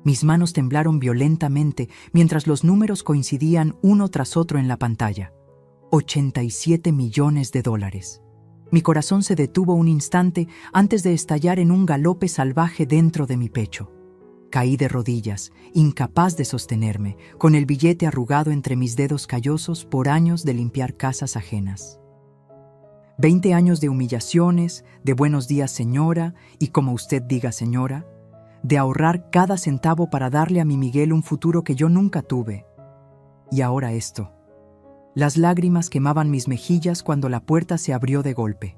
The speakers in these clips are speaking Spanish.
Mis manos temblaron violentamente mientras los números coincidían uno tras otro en la pantalla. 87 millones de dólares. Mi corazón se detuvo un instante antes de estallar en un galope salvaje dentro de mi pecho. Caí de rodillas, incapaz de sostenerme, con el billete arrugado entre mis dedos callosos por años de limpiar casas ajenas. 20 años de humillaciones, de buenos días señora, y como usted diga señora, de ahorrar cada centavo para darle a mi Miguel un futuro que yo nunca tuve. Y ahora esto. Las lágrimas quemaban mis mejillas cuando la puerta se abrió de golpe.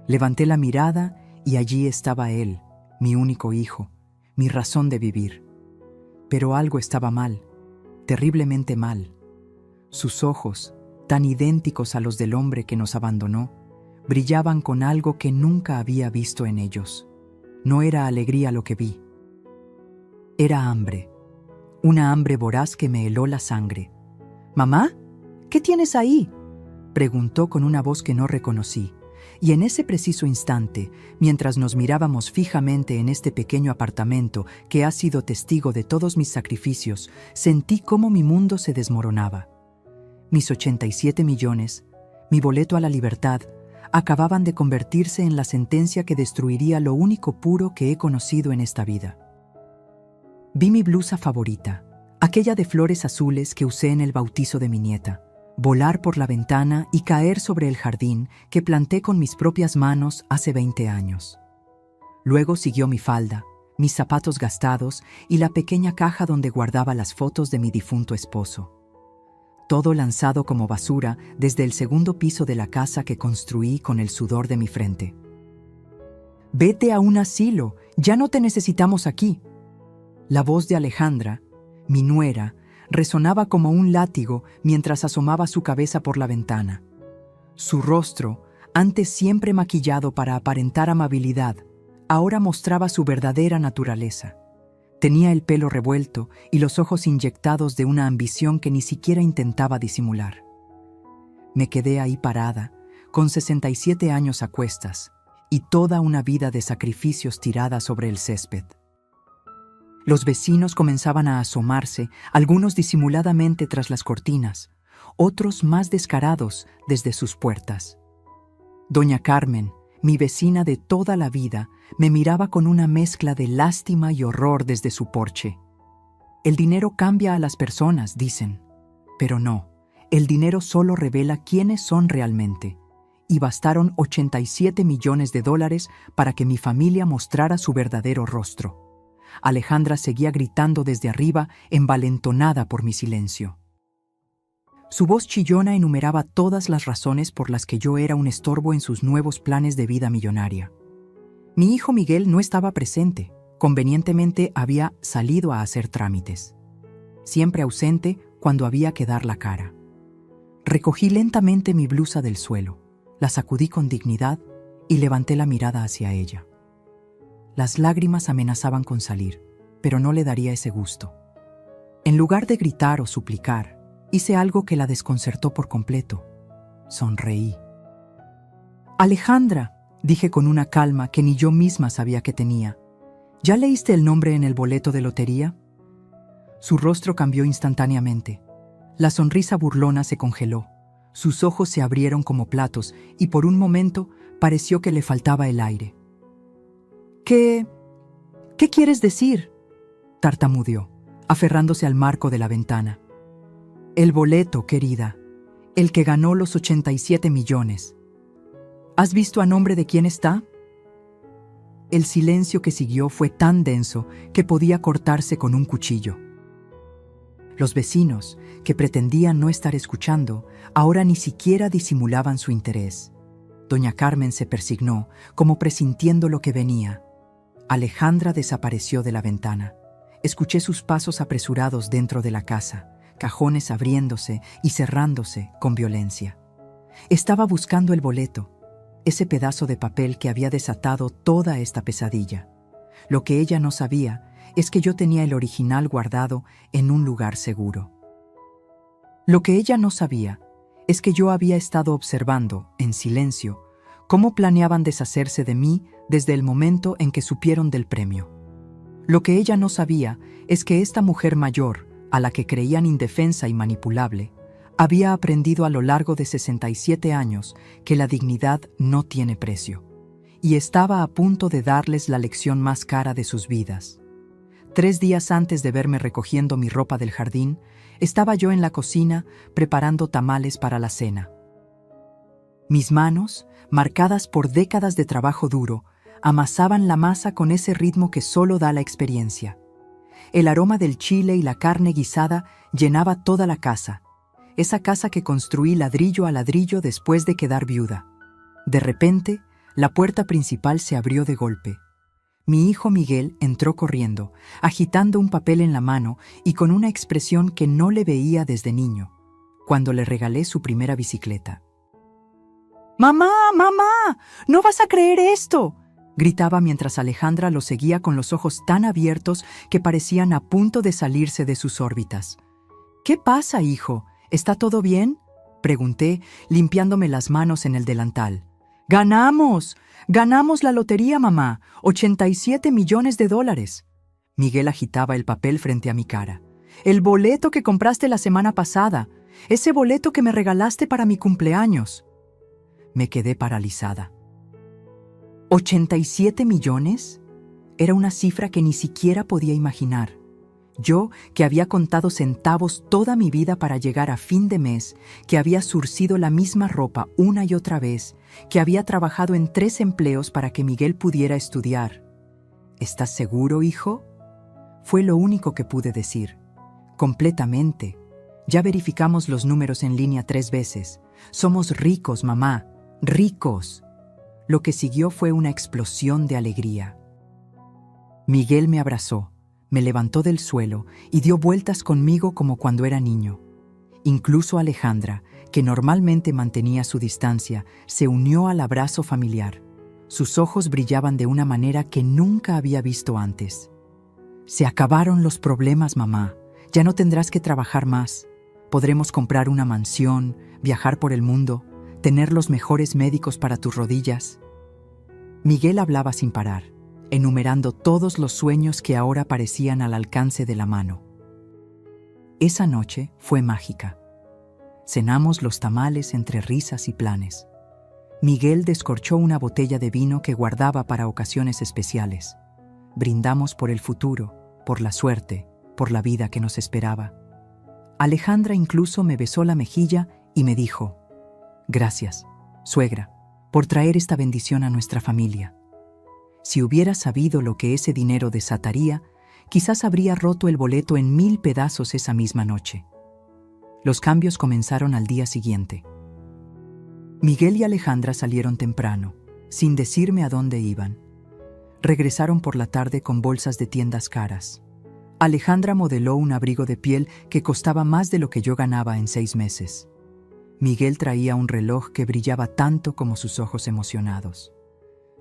Levanté la mirada y allí estaba él, mi único hijo, mi razón de vivir. Pero algo estaba mal, terriblemente mal. Sus ojos, tan idénticos a los del hombre que nos abandonó, brillaban con algo que nunca había visto en ellos. No era alegría lo que vi. Era hambre, una hambre voraz que me heló la sangre. «¿Mamá? ¿Qué tienes ahí?», preguntó con una voz que no reconocí, y en ese preciso instante, mientras nos mirábamos fijamente en este pequeño apartamento que ha sido testigo de todos mis sacrificios, sentí cómo mi mundo se desmoronaba. Mis 87 millones, mi boleto a la libertad, acababan de convertirse en la sentencia que destruiría lo único puro que he conocido en esta vida. Vi mi blusa favorita, aquella de flores azules que usé en el bautizo de mi nieta, volar por la ventana y caer sobre el jardín que planté con mis propias manos hace 20 años. Luego siguió mi falda, mis zapatos gastados y la pequeña caja donde guardaba las fotos de mi difunto esposo. Todo lanzado como basura desde el segundo piso de la casa que construí con el sudor de mi frente. «Vete a un asilo, ya no te necesitamos aquí». La voz de Alejandra, mi nuera, resonaba como un látigo mientras asomaba su cabeza por la ventana. Su rostro, antes siempre maquillado para aparentar amabilidad, ahora mostraba su verdadera naturaleza. Tenía el pelo revuelto y los ojos inyectados de una ambición que ni siquiera intentaba disimular. Me quedé ahí parada, con 67 años a cuestas, y toda una vida de sacrificios tirada sobre el césped. Los vecinos comenzaban a asomarse, algunos disimuladamente tras las cortinas, otros más descarados desde sus puertas. Doña Carmen, mi vecina de toda la vida, me miraba con una mezcla de lástima y horror desde su porche. El dinero cambia a las personas, dicen. Pero no, el dinero solo revela quiénes son realmente. Y bastaron 87 millones de dólares para que mi familia mostrara su verdadero rostro. Alejandra seguía gritando desde arriba, envalentonada por mi silencio. Su voz chillona enumeraba todas las razones por las que yo era un estorbo en sus nuevos planes de vida millonaria. Mi hijo Miguel no estaba presente, convenientemente había salido a hacer trámites. Siempre ausente cuando había que dar la cara. Recogí lentamente mi blusa del suelo, la sacudí con dignidad y levanté la mirada hacia ella. Las lágrimas amenazaban con salir, pero no le daría ese gusto. En lugar de gritar o suplicar, hice algo que la desconcertó por completo. Sonreí. «Alejandra», dije con una calma que ni yo misma sabía que tenía, «¿ya leíste el nombre en el boleto de lotería?». Su rostro cambió instantáneamente. La sonrisa burlona se congeló. Sus ojos se abrieron como platos y por un momento pareció que le faltaba el aire. ¿Qué quieres decir?», tartamudeó, aferrándose al marco de la ventana. «El boleto, querida, el que ganó los 87 millones. ¿Has visto a nombre de quién está?». El silencio que siguió fue tan denso que podía cortarse con un cuchillo. Los vecinos, que pretendían no estar escuchando, ahora ni siquiera disimulaban su interés. Doña Carmen se persignó, como presintiendo lo que venía. Alejandra desapareció de la ventana. Escuché sus pasos apresurados dentro de la casa, cajones abriéndose y cerrándose con violencia. Estaba buscando el boleto, ese pedazo de papel que había desatado toda esta pesadilla. Lo que ella no sabía es que yo tenía el original guardado en un lugar seguro. Lo que ella no sabía es que yo había estado observando, en silencio, cómo planeaban deshacerse de mí desde el momento en que supieron del premio. Lo que ella no sabía es que esta mujer mayor, a la que creían indefensa y manipulable, había aprendido a lo largo de 67 años que la dignidad no tiene precio, y estaba a punto de darles la lección más cara de sus vidas. 3 días antes de verme recogiendo mi ropa del jardín, estaba yo en la cocina preparando tamales para la cena. Mis manos, marcadas por décadas de trabajo duro, amasaban la masa con ese ritmo que solo da la experiencia. El aroma del chile y la carne guisada llenaba toda la casa, esa casa que construí ladrillo a ladrillo después de quedar viuda. De repente, la puerta principal se abrió de golpe. Mi hijo Miguel entró corriendo, agitando un papel en la mano y con una expresión que no le veía desde niño, cuando le regalé su primera bicicleta. ¡Mamá, mamá! ¡No vas a creer esto!, gritaba mientras Alejandra lo seguía con los ojos tan abiertos que parecían a punto de salirse de sus órbitas. «¿Qué pasa, hijo? ¿Está todo bien?», pregunté, limpiándome las manos en el delantal. «¡Ganamos! ¡Ganamos la lotería, mamá! $87 millones». Miguel agitaba el papel frente a mi cara. «El boleto que compraste la semana pasada. Ese boleto que me regalaste para mi cumpleaños». Me quedé paralizada. ¿87 millones? Era una cifra que ni siquiera podía imaginar. Yo, que había contado centavos toda mi vida para llegar a fin de mes, que había surcido la misma ropa una y otra vez, que había trabajado en 3 empleos para que Miguel pudiera estudiar. ¿Estás seguro, hijo? Fue lo único que pude decir. Completamente. Ya verificamos los números en línea 3 veces. Somos ricos, mamá. ¡Ricos! Lo que siguió fue una explosión de alegría. Miguel me abrazó, me levantó del suelo y dio vueltas conmigo como cuando era niño. Incluso Alejandra, que normalmente mantenía su distancia, se unió al abrazo familiar. Sus ojos brillaban de una manera que nunca había visto antes. «Se acabaron los problemas, mamá. Ya no tendrás que trabajar más. Podremos comprar una mansión, viajar por el mundo, tener los mejores médicos para tus rodillas». Miguel hablaba sin parar, enumerando todos los sueños que ahora parecían al alcance de la mano. Esa noche fue mágica. Cenamos los tamales entre risas y planes. Miguel descorchó una botella de vino que guardaba para ocasiones especiales. Brindamos por el futuro, por la suerte, por la vida que nos esperaba. Alejandra incluso me besó la mejilla y me dijo: «Gracias, suegra, por traer esta bendición a nuestra familia. Si hubiera sabido lo que ese dinero desataría, quizás habría roto el boleto en 1000 pedazos esa misma noche». Los cambios comenzaron al día siguiente. Miguel y Alejandra salieron temprano, sin decirme a dónde iban. Regresaron por la tarde con bolsas de tiendas caras. Alejandra modeló un abrigo de piel que costaba más de lo que yo ganaba en 6 meses. Miguel traía un reloj que brillaba tanto como sus ojos emocionados.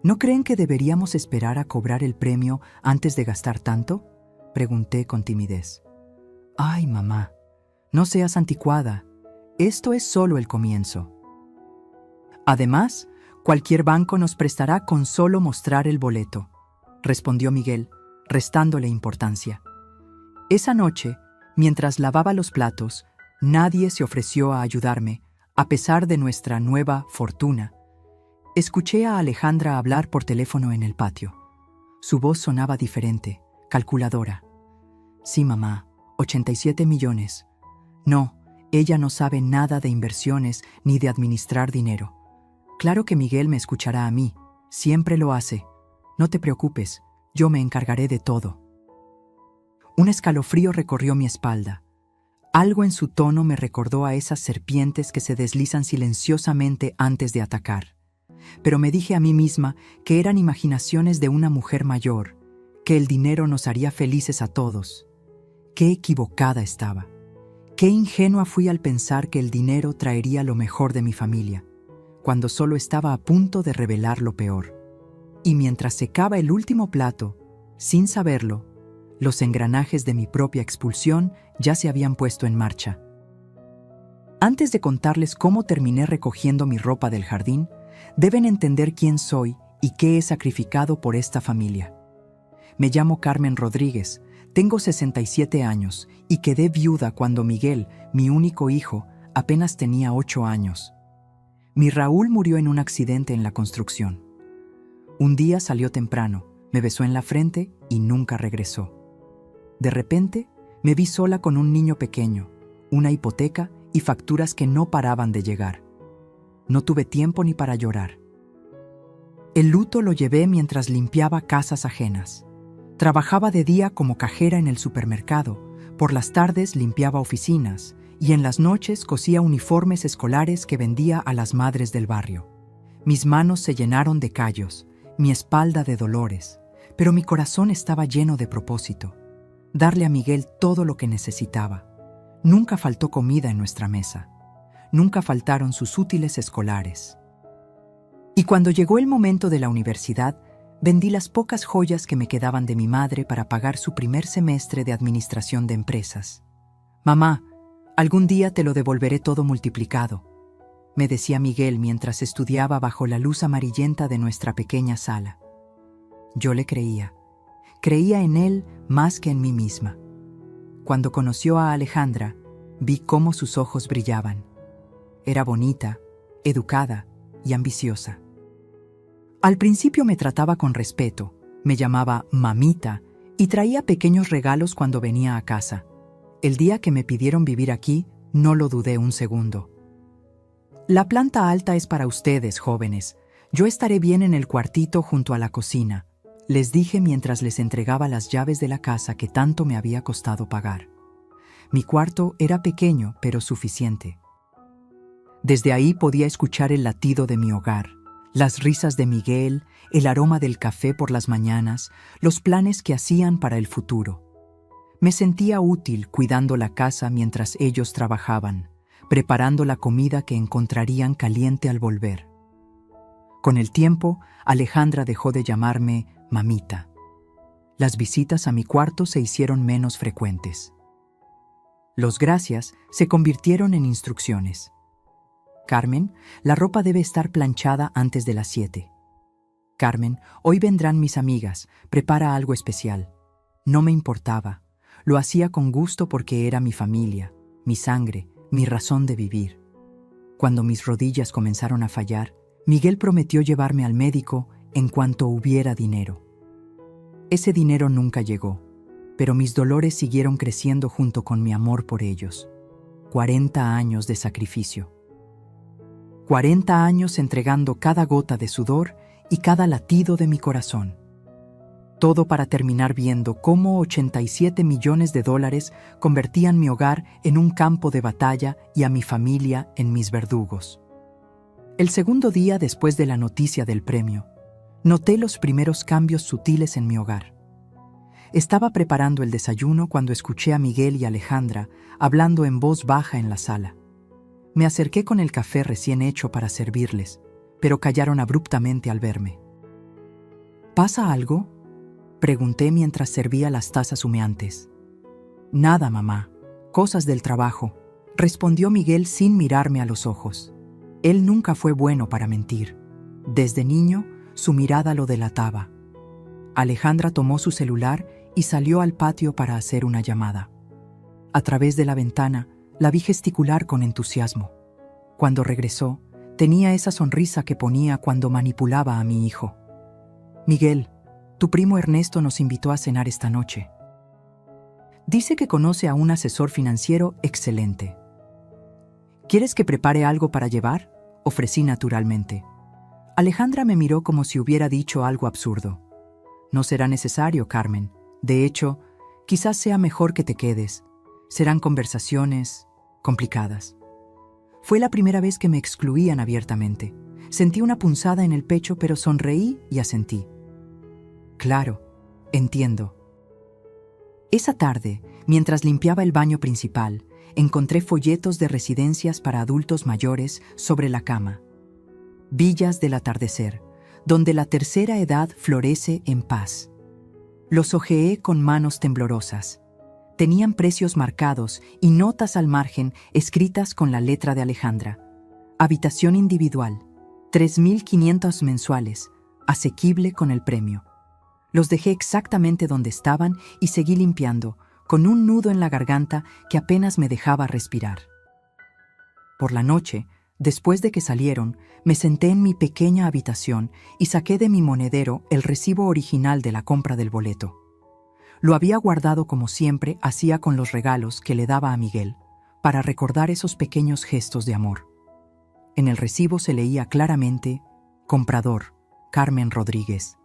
¿No creen que deberíamos esperar a cobrar el premio antes de gastar tanto?, pregunté con timidez. «Ay, mamá, no seas anticuada. Esto es solo el comienzo. Además, cualquier banco nos prestará con solo mostrar el boleto», respondió Miguel, restándole importancia. Esa noche, mientras lavaba los platos, nadie se ofreció a ayudarme, a pesar de nuestra nueva fortuna. Escuché a Alejandra hablar por teléfono en el patio. Su voz sonaba diferente, calculadora. «Sí, mamá, 87 millones. No, ella no sabe nada de inversiones ni de administrar dinero. Claro que Miguel me escuchará a mí, siempre lo hace. No te preocupes, yo me encargaré de todo». Un escalofrío recorrió mi espalda. Algo en su tono me recordó a esas serpientes que se deslizan silenciosamente antes de atacar. Pero me dije a mí misma que eran imaginaciones de una mujer mayor, que el dinero nos haría felices a todos. Qué equivocada estaba. Qué ingenua fui al pensar que el dinero traería lo mejor de mi familia, cuando solo estaba a punto de revelar lo peor. Y mientras secaba el último plato, sin saberlo, los engranajes de mi propia expulsión ya se habían puesto en marcha. Antes de contarles cómo terminé recogiendo mi ropa del jardín, deben entender quién soy y qué he sacrificado por esta familia. Me llamo Carmen Rodríguez, tengo 67 años y quedé viuda cuando Miguel, mi único hijo, apenas tenía 8 años. Mi Raúl murió en un accidente en la construcción. Un día salió temprano, me besó en la frente y nunca regresó. De repente, me vi sola con un niño pequeño, una hipoteca y facturas que no paraban de llegar. No tuve tiempo ni para llorar. El luto lo llevé mientras limpiaba casas ajenas. Trabajaba de día como cajera en el supermercado, por las tardes limpiaba oficinas y en las noches cosía uniformes escolares que vendía a las madres del barrio. Mis manos se llenaron de callos, mi espalda de dolores, pero mi corazón estaba lleno de propósito. Darle a Miguel todo lo que necesitaba. Nunca faltó comida en nuestra mesa. Nunca faltaron sus útiles escolares. Y cuando llegó el momento de la universidad, vendí las pocas joyas que me quedaban de mi madre para pagar su primer semestre de administración de empresas. «Mamá, algún día te lo devolveré todo multiplicado», me decía Miguel mientras estudiaba bajo la luz amarillenta de nuestra pequeña sala. Yo le creía. Creía en él más que en mí misma. Cuando conoció a Alejandra, vi cómo sus ojos brillaban. Era bonita, educada y ambiciosa. Al principio me trataba con respeto, me llamaba mamita y traía pequeños regalos cuando venía a casa. El día que me pidieron vivir aquí, no lo dudé un segundo. «La planta alta es para ustedes, jóvenes. Yo estaré bien en el cuartito junto a la cocina», les dije mientras les entregaba las llaves de la casa que tanto me había costado pagar. Mi cuarto era pequeño, pero suficiente. Desde ahí podía escuchar el latido de mi hogar, las risas de Miguel, el aroma del café por las mañanas, los planes que hacían para el futuro. Me sentía útil cuidando la casa mientras ellos trabajaban, preparando la comida que encontrarían caliente al volver. Con el tiempo, Alejandra dejó de llamarme mamita. Las visitas a mi cuarto se hicieron menos frecuentes. Los gracias se convirtieron en instrucciones. «Carmen, la ropa debe estar planchada antes de las 7. Carmen, hoy vendrán mis amigas, prepara algo especial». No me importaba. Lo hacía con gusto porque era mi familia, mi sangre, mi razón de vivir. Cuando mis rodillas comenzaron a fallar, Miguel prometió llevarme al médico en cuanto hubiera dinero. Ese dinero nunca llegó, pero mis dolores siguieron creciendo junto con mi amor por ellos. 40 años de sacrificio. 40 años entregando cada gota de sudor y cada latido de mi corazón. Todo para terminar viendo cómo 87 millones de dólares convertían mi hogar en un campo de batalla y a mi familia en mis verdugos. El segundo día después de la noticia del premio, noté los primeros cambios sutiles en mi hogar. Estaba preparando el desayuno cuando escuché a Miguel y Alejandra hablando en voz baja en la sala. Me acerqué con el café recién hecho para servirles, pero callaron abruptamente al verme. «¿Pasa algo?», pregunté mientras servía las tazas humeantes. «Nada, mamá. Cosas del trabajo», respondió Miguel sin mirarme a los ojos. Él nunca fue bueno para mentir. Desde niño, su mirada lo delataba. Alejandra tomó su celular y salió al patio para hacer una llamada. A través de la ventana, la vi gesticular con entusiasmo. Cuando regresó, tenía esa sonrisa que ponía cuando manipulaba a mi hijo. «Miguel, tu primo Ernesto nos invitó a cenar esta noche. Dice que conoce a un asesor financiero excelente. ¿Quieres que prepare algo para llevar?», ofrecí naturalmente. Alejandra me miró como si hubiera dicho algo absurdo. «No será necesario, Carmen. De hecho, quizás sea mejor que te quedes. Serán conversaciones complicadas». Fue la primera vez que me excluían abiertamente. Sentí una punzada en el pecho, pero sonreí y asentí. «Claro, entiendo». Esa tarde, mientras limpiaba el baño principal, encontré folletos de residencias para adultos mayores sobre la cama. Villas del atardecer, donde la tercera edad florece en paz. Los hojeé con manos temblorosas. Tenían precios marcados y notas al margen escritas con la letra de Alejandra. Habitación individual, 3.500 mensuales, asequible con el premio. Los dejé exactamente donde estaban y seguí limpiando, con un nudo en la garganta que apenas me dejaba respirar. Por la noche, después de que salieron, me senté en mi pequeña habitación y saqué de mi monedero el recibo original de la compra del boleto. Lo había guardado como siempre hacía con los regalos que le daba a Miguel, para recordar esos pequeños gestos de amor. En el recibo se leía claramente: comprador, Carmen Rodríguez.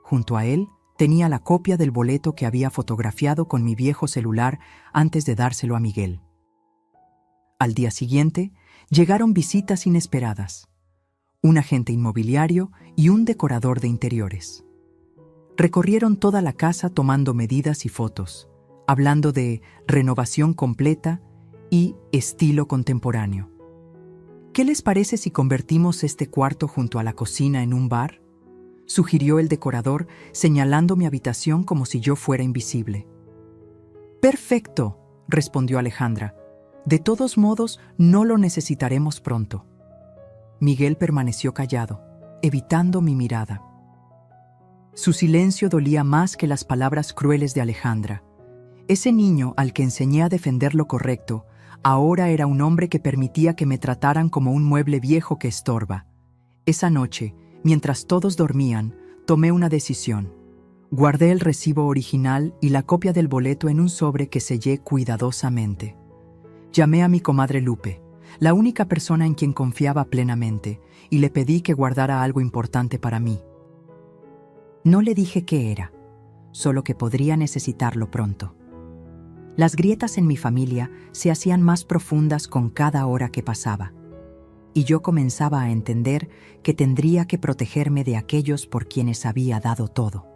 Junto a él tenía la copia del boleto que había fotografiado con mi viejo celular antes de dárselo a Miguel. Al día siguiente, llegaron visitas inesperadas: un agente inmobiliario y un decorador de interiores. Recorrieron toda la casa tomando medidas y fotos, hablando de renovación completa y estilo contemporáneo. ¿Qué les parece si convertimos este cuarto junto a la cocina en un bar?, sugirió el decorador, señalando mi habitación como si yo fuera invisible. Perfecto, respondió Alejandra. De todos modos, no lo necesitaremos pronto. Miguel permaneció callado, evitando mi mirada. Su silencio dolía más que las palabras crueles de Alejandra. Ese niño al que enseñé a defender lo correcto, ahora era un hombre que permitía que me trataran como un mueble viejo que estorba. Esa noche, mientras todos dormían, tomé una decisión. Guardé el recibo original y la copia del boleto en un sobre que sellé cuidadosamente. Llamé a mi comadre Lupe, la única persona en quien confiaba plenamente, y le pedí que guardara algo importante para mí. No le dije qué era, solo que podría necesitarlo pronto. Las grietas en mi familia se hacían más profundas con cada hora que pasaba, y yo comenzaba a entender que tendría que protegerme de aquellos por quienes había dado todo.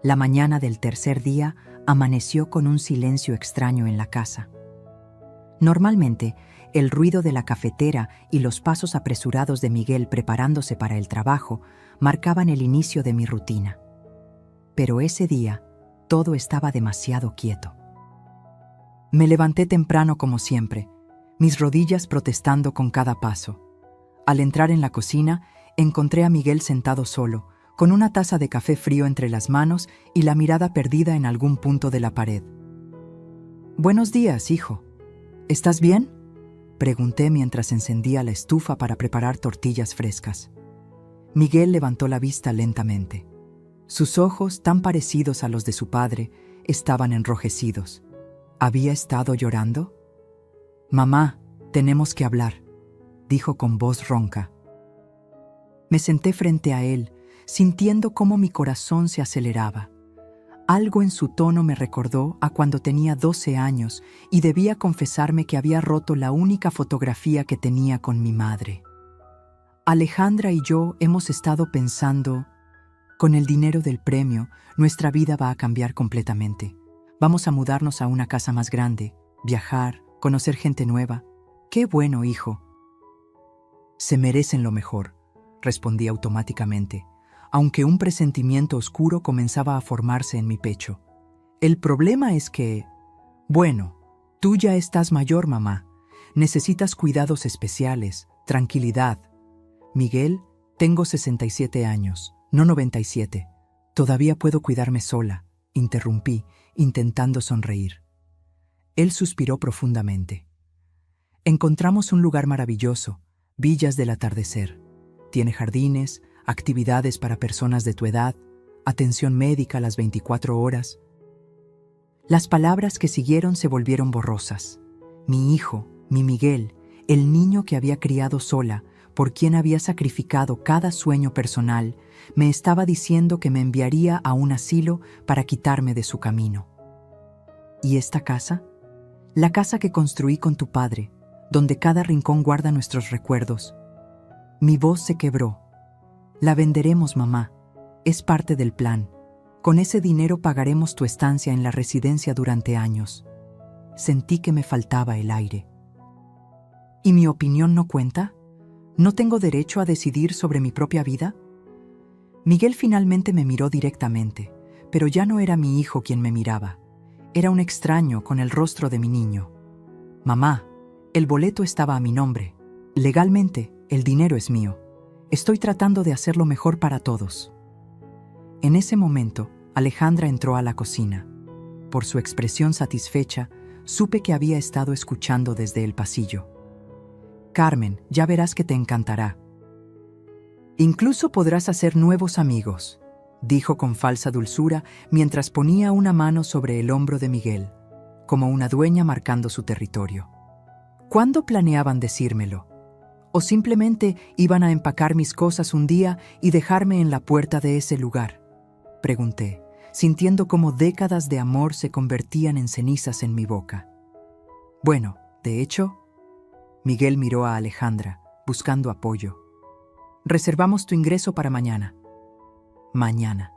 La mañana del tercer día amaneció con un silencio extraño en la casa. Normalmente, el ruido de la cafetera y los pasos apresurados de Miguel preparándose para el trabajo marcaban el inicio de mi rutina. Pero ese día, todo estaba demasiado quieto. Me levanté temprano como siempre, mis rodillas protestando con cada paso. Al entrar en la cocina, encontré a Miguel sentado solo, con una taza de café frío entre las manos y la mirada perdida en algún punto de la pared. «Buenos días, hijo. ¿Estás bien?», pregunté mientras encendía la estufa para preparar tortillas frescas. Miguel levantó la vista lentamente. Sus ojos, tan parecidos a los de su padre, estaban enrojecidos. ¿Había estado llorando? «Mamá, tenemos que hablar», dijo con voz ronca. Me senté frente a él, sintiendo cómo mi corazón se aceleraba. Algo en su tono me recordó a cuando tenía 12 años y debía confesarme que había roto la única fotografía que tenía con mi madre. Alejandra y yo hemos estado pensando, con el dinero del premio, nuestra vida va a cambiar completamente. Vamos a mudarnos a una casa más grande, viajar, conocer gente nueva. ¡Qué bueno, hijo! Se merecen lo mejor, respondí automáticamente, aunque un presentimiento oscuro comenzaba a formarse en mi pecho. El problema es que... Bueno, tú ya estás mayor, mamá. Necesitas cuidados especiales, tranquilidad. Miguel, tengo 67 años, no 97. Todavía puedo cuidarme sola, interrumpí, intentando sonreír. Él suspiró profundamente. Encontramos un lugar maravilloso, Villas del Atardecer. Tiene jardines, actividades para personas de tu edad, atención médica a las 24 horas. Las palabras que siguieron se volvieron borrosas. Mi hijo, mi Miguel, el niño que había criado sola, por quien había sacrificado cada sueño personal, me estaba diciendo que me enviaría a un asilo para quitarme de su camino. ¿Y esta casa? La casa que construí con tu padre, donde cada rincón guarda nuestros recuerdos. Mi voz se quebró. La venderemos, mamá. Es parte del plan. Con ese dinero pagaremos tu estancia en la residencia durante años. Sentí que me faltaba el aire. ¿Y mi opinión no cuenta? ¿No tengo derecho a decidir sobre mi propia vida? Miguel finalmente me miró directamente, pero ya no era mi hijo quien me miraba. Era un extraño con el rostro de mi niño. Mamá, el boleto estaba a mi nombre. Legalmente, el dinero es mío. Estoy tratando de hacerlo mejor para todos. En ese momento, Alejandra entró a la cocina. Por su expresión satisfecha, supe que había estado escuchando desde el pasillo. «Carmen, ya verás que te encantará. Incluso podrás hacer nuevos amigos», dijo con falsa dulzura mientras ponía una mano sobre el hombro de Miguel, como una dueña marcando su territorio. ¿Cuándo planeaban decírmelo? ¿O simplemente iban a empacar mis cosas un día y dejarme en la puerta de ese lugar?, pregunté, sintiendo cómo décadas de amor se convertían en cenizas en mi boca. Bueno, de hecho, Miguel miró a Alejandra, buscando apoyo. «Reservamos tu ingreso para mañana». Mañana.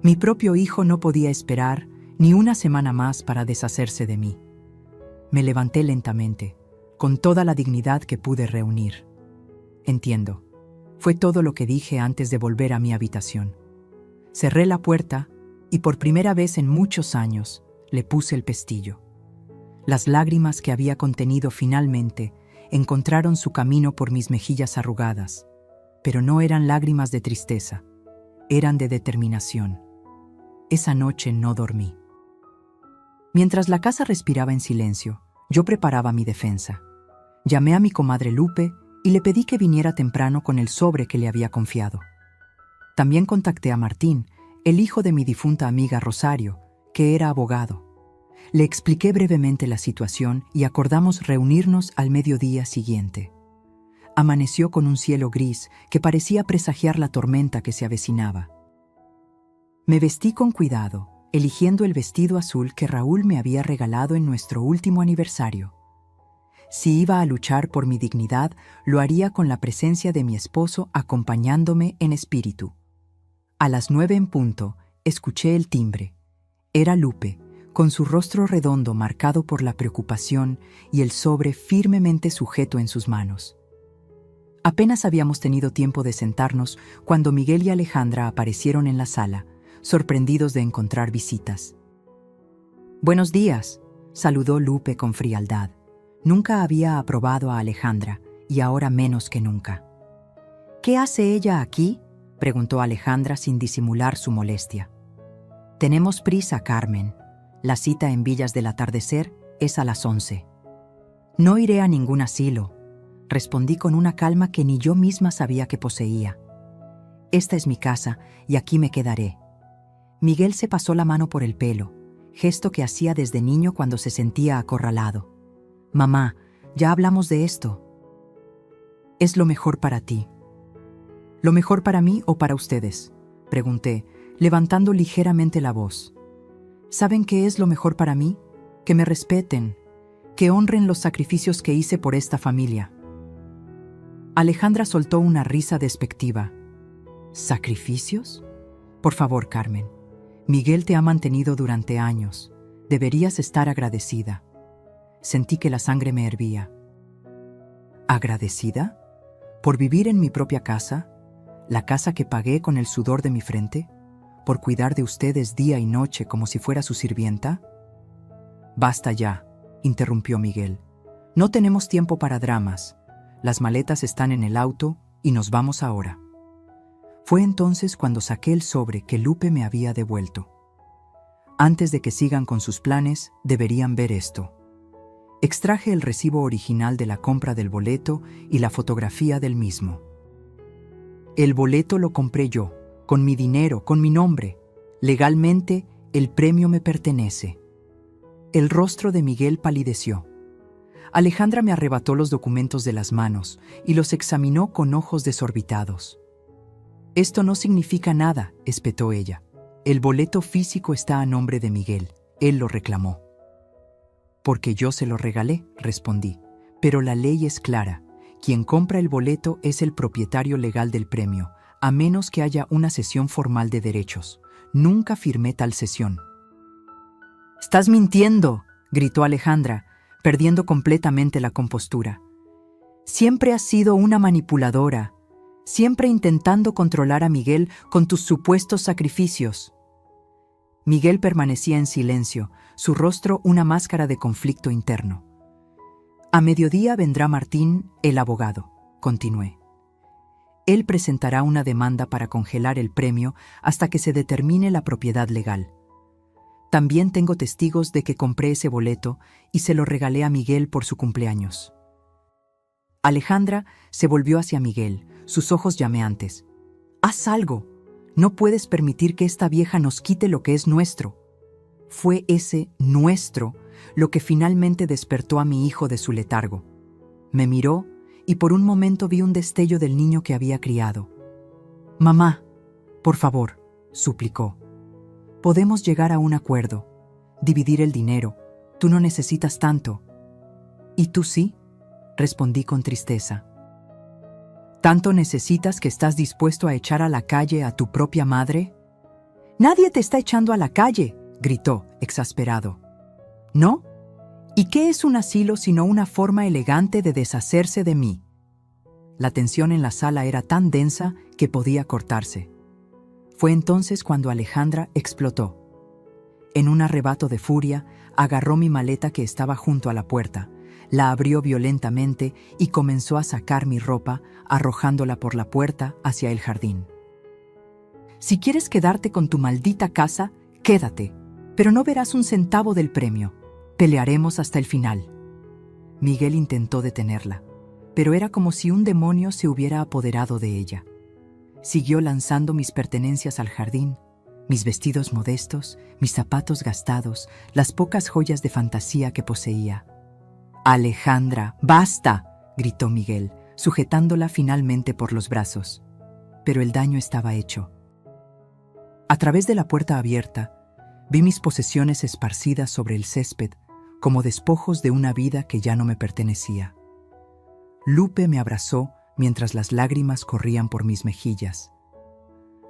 Mi propio hijo no podía esperar ni una semana más para deshacerse de mí. Me levanté lentamente, con toda la dignidad que pude reunir. Entiendo. Fue todo lo que dije antes de volver a mi habitación. Cerré la puerta y por primera vez en muchos años le puse el pestillo. Las lágrimas que había contenido finalmente encontraron su camino por mis mejillas arrugadas, pero no eran lágrimas de tristeza, eran de determinación. Esa noche no dormí. Mientras la casa respiraba en silencio, yo preparaba mi defensa. Llamé a mi comadre Lupe y le pedí que viniera temprano con el sobre que le había confiado. También contacté a Martín, el hijo de mi difunta amiga Rosario, que era abogado. Le expliqué brevemente la situación y acordamos reunirnos al mediodía siguiente. Amaneció con un cielo gris que parecía presagiar la tormenta que se avecinaba. Me vestí con cuidado, eligiendo el vestido azul que Raúl me había regalado en nuestro último aniversario. Si iba a luchar por mi dignidad, lo haría con la presencia de mi esposo acompañándome en espíritu. A las 9 en punto, escuché el timbre. Era Lupe, con su rostro redondo marcado por la preocupación y el sobre firmemente sujeto en sus manos. Apenas habíamos tenido tiempo de sentarnos cuando Miguel y Alejandra aparecieron en la sala, sorprendidos de encontrar visitas. «Buenos días», saludó Lupe con frialdad. Nunca había aprobado a Alejandra, y ahora menos que nunca. «¿Qué hace ella aquí?», preguntó Alejandra sin disimular su molestia. «Tenemos prisa, Carmen. La cita en Villas del Atardecer es a las 11. «No iré a ningún asilo», respondí con una calma que ni yo misma sabía que poseía. «Esta es mi casa y aquí me quedaré». Miguel se pasó la mano por el pelo, gesto que hacía desde niño cuando se sentía acorralado. «Mamá, ya hablamos de esto». «Es lo mejor para ti». «¿Lo mejor para mí o para ustedes?», pregunté, levantando ligeramente la voz. «¿Saben qué es lo mejor para mí? Que me respeten, que honren los sacrificios que hice por esta familia». Alejandra soltó una risa despectiva. «¿Sacrificios? Por favor, Carmen. Miguel te ha mantenido durante años. Deberías estar agradecida». Sentí que la sangre me hervía. ¿Agradecida? ¿Por vivir en mi propia casa? ¿La casa que pagué con el sudor de mi frente? ¿Por cuidar de ustedes día y noche como si fuera su sirvienta? «Basta ya», interrumpió Miguel. «No tenemos tiempo para dramas. Las maletas están en el auto y nos vamos ahora». Fue entonces cuando saqué el sobre que Lupe me había devuelto. Antes de que sigan con sus planes, deberían ver esto. Extraje el recibo original de la compra del boleto y la fotografía del mismo. El boleto lo compré yo, con mi dinero, con mi nombre. Legalmente, el premio me pertenece. El rostro de Miguel palideció. Alejandra me arrebató los documentos de las manos y los examinó con ojos desorbitados. «Esto no significa nada», espetó ella. «El boleto físico está a nombre de Miguel. Él lo reclamó». «Porque yo se lo regalé», respondí. «Pero la ley es clara. Quien compra el boleto es el propietario legal del premio, a menos que haya una cesión formal de derechos. Nunca firmé tal cesión». «¡Estás mintiendo!», gritó Alejandra, perdiendo completamente la compostura. «Siempre has sido una manipuladora, siempre intentando controlar a Miguel con tus supuestos sacrificios». Miguel permanecía en silencio, su rostro una máscara de conflicto interno. «A mediodía vendrá Martín, el abogado», continué. Él presentará una demanda para congelar el premio hasta que se determine la propiedad legal. También tengo testigos de que compré ese boleto y se lo regalé a Miguel por su cumpleaños. Alejandra se volvió hacia Miguel, sus ojos llameantes. «Haz algo. No puedes permitir que esta vieja nos quite lo que es nuestro». Fue ese nuestro lo que finalmente despertó a mi hijo de su letargo. Me miró y por un momento vi un destello del niño que había criado. «Mamá, por favor», suplicó. «Podemos llegar a un acuerdo, dividir el dinero. Tú no necesitas tanto». «¿Y tú sí?», respondí con tristeza. «¿Tanto necesitas que estás dispuesto a echar a la calle a tu propia madre?» «Nadie te está echando a la calle», gritó, exasperado. «¿No? ¿Y qué es un asilo sino una forma elegante de deshacerse de mí?» La tensión en la sala era tan densa que podía cortarse. Fue entonces cuando Alejandra explotó. En un arrebato de furia, agarró mi maleta que estaba junto a la puerta, la abrió violentamente y comenzó a sacar mi ropa, arrojándola por la puerta hacia el jardín. «Si quieres quedarte con tu maldita casa, quédate, pero no verás un centavo del premio. Pelearemos hasta el final». Miguel intentó detenerla, pero era como si un demonio se hubiera apoderado de ella. Siguió lanzando mis pertenencias al jardín, mis vestidos modestos, mis zapatos gastados, las pocas joyas de fantasía que poseía. «Alejandra, basta», gritó Miguel, sujetándola finalmente por los brazos. Pero el daño estaba hecho. A través de la puerta abierta, vi mis posesiones esparcidas sobre el césped, como despojos de una vida que ya no me pertenecía. Lupe me abrazó mientras las lágrimas corrían por mis mejillas.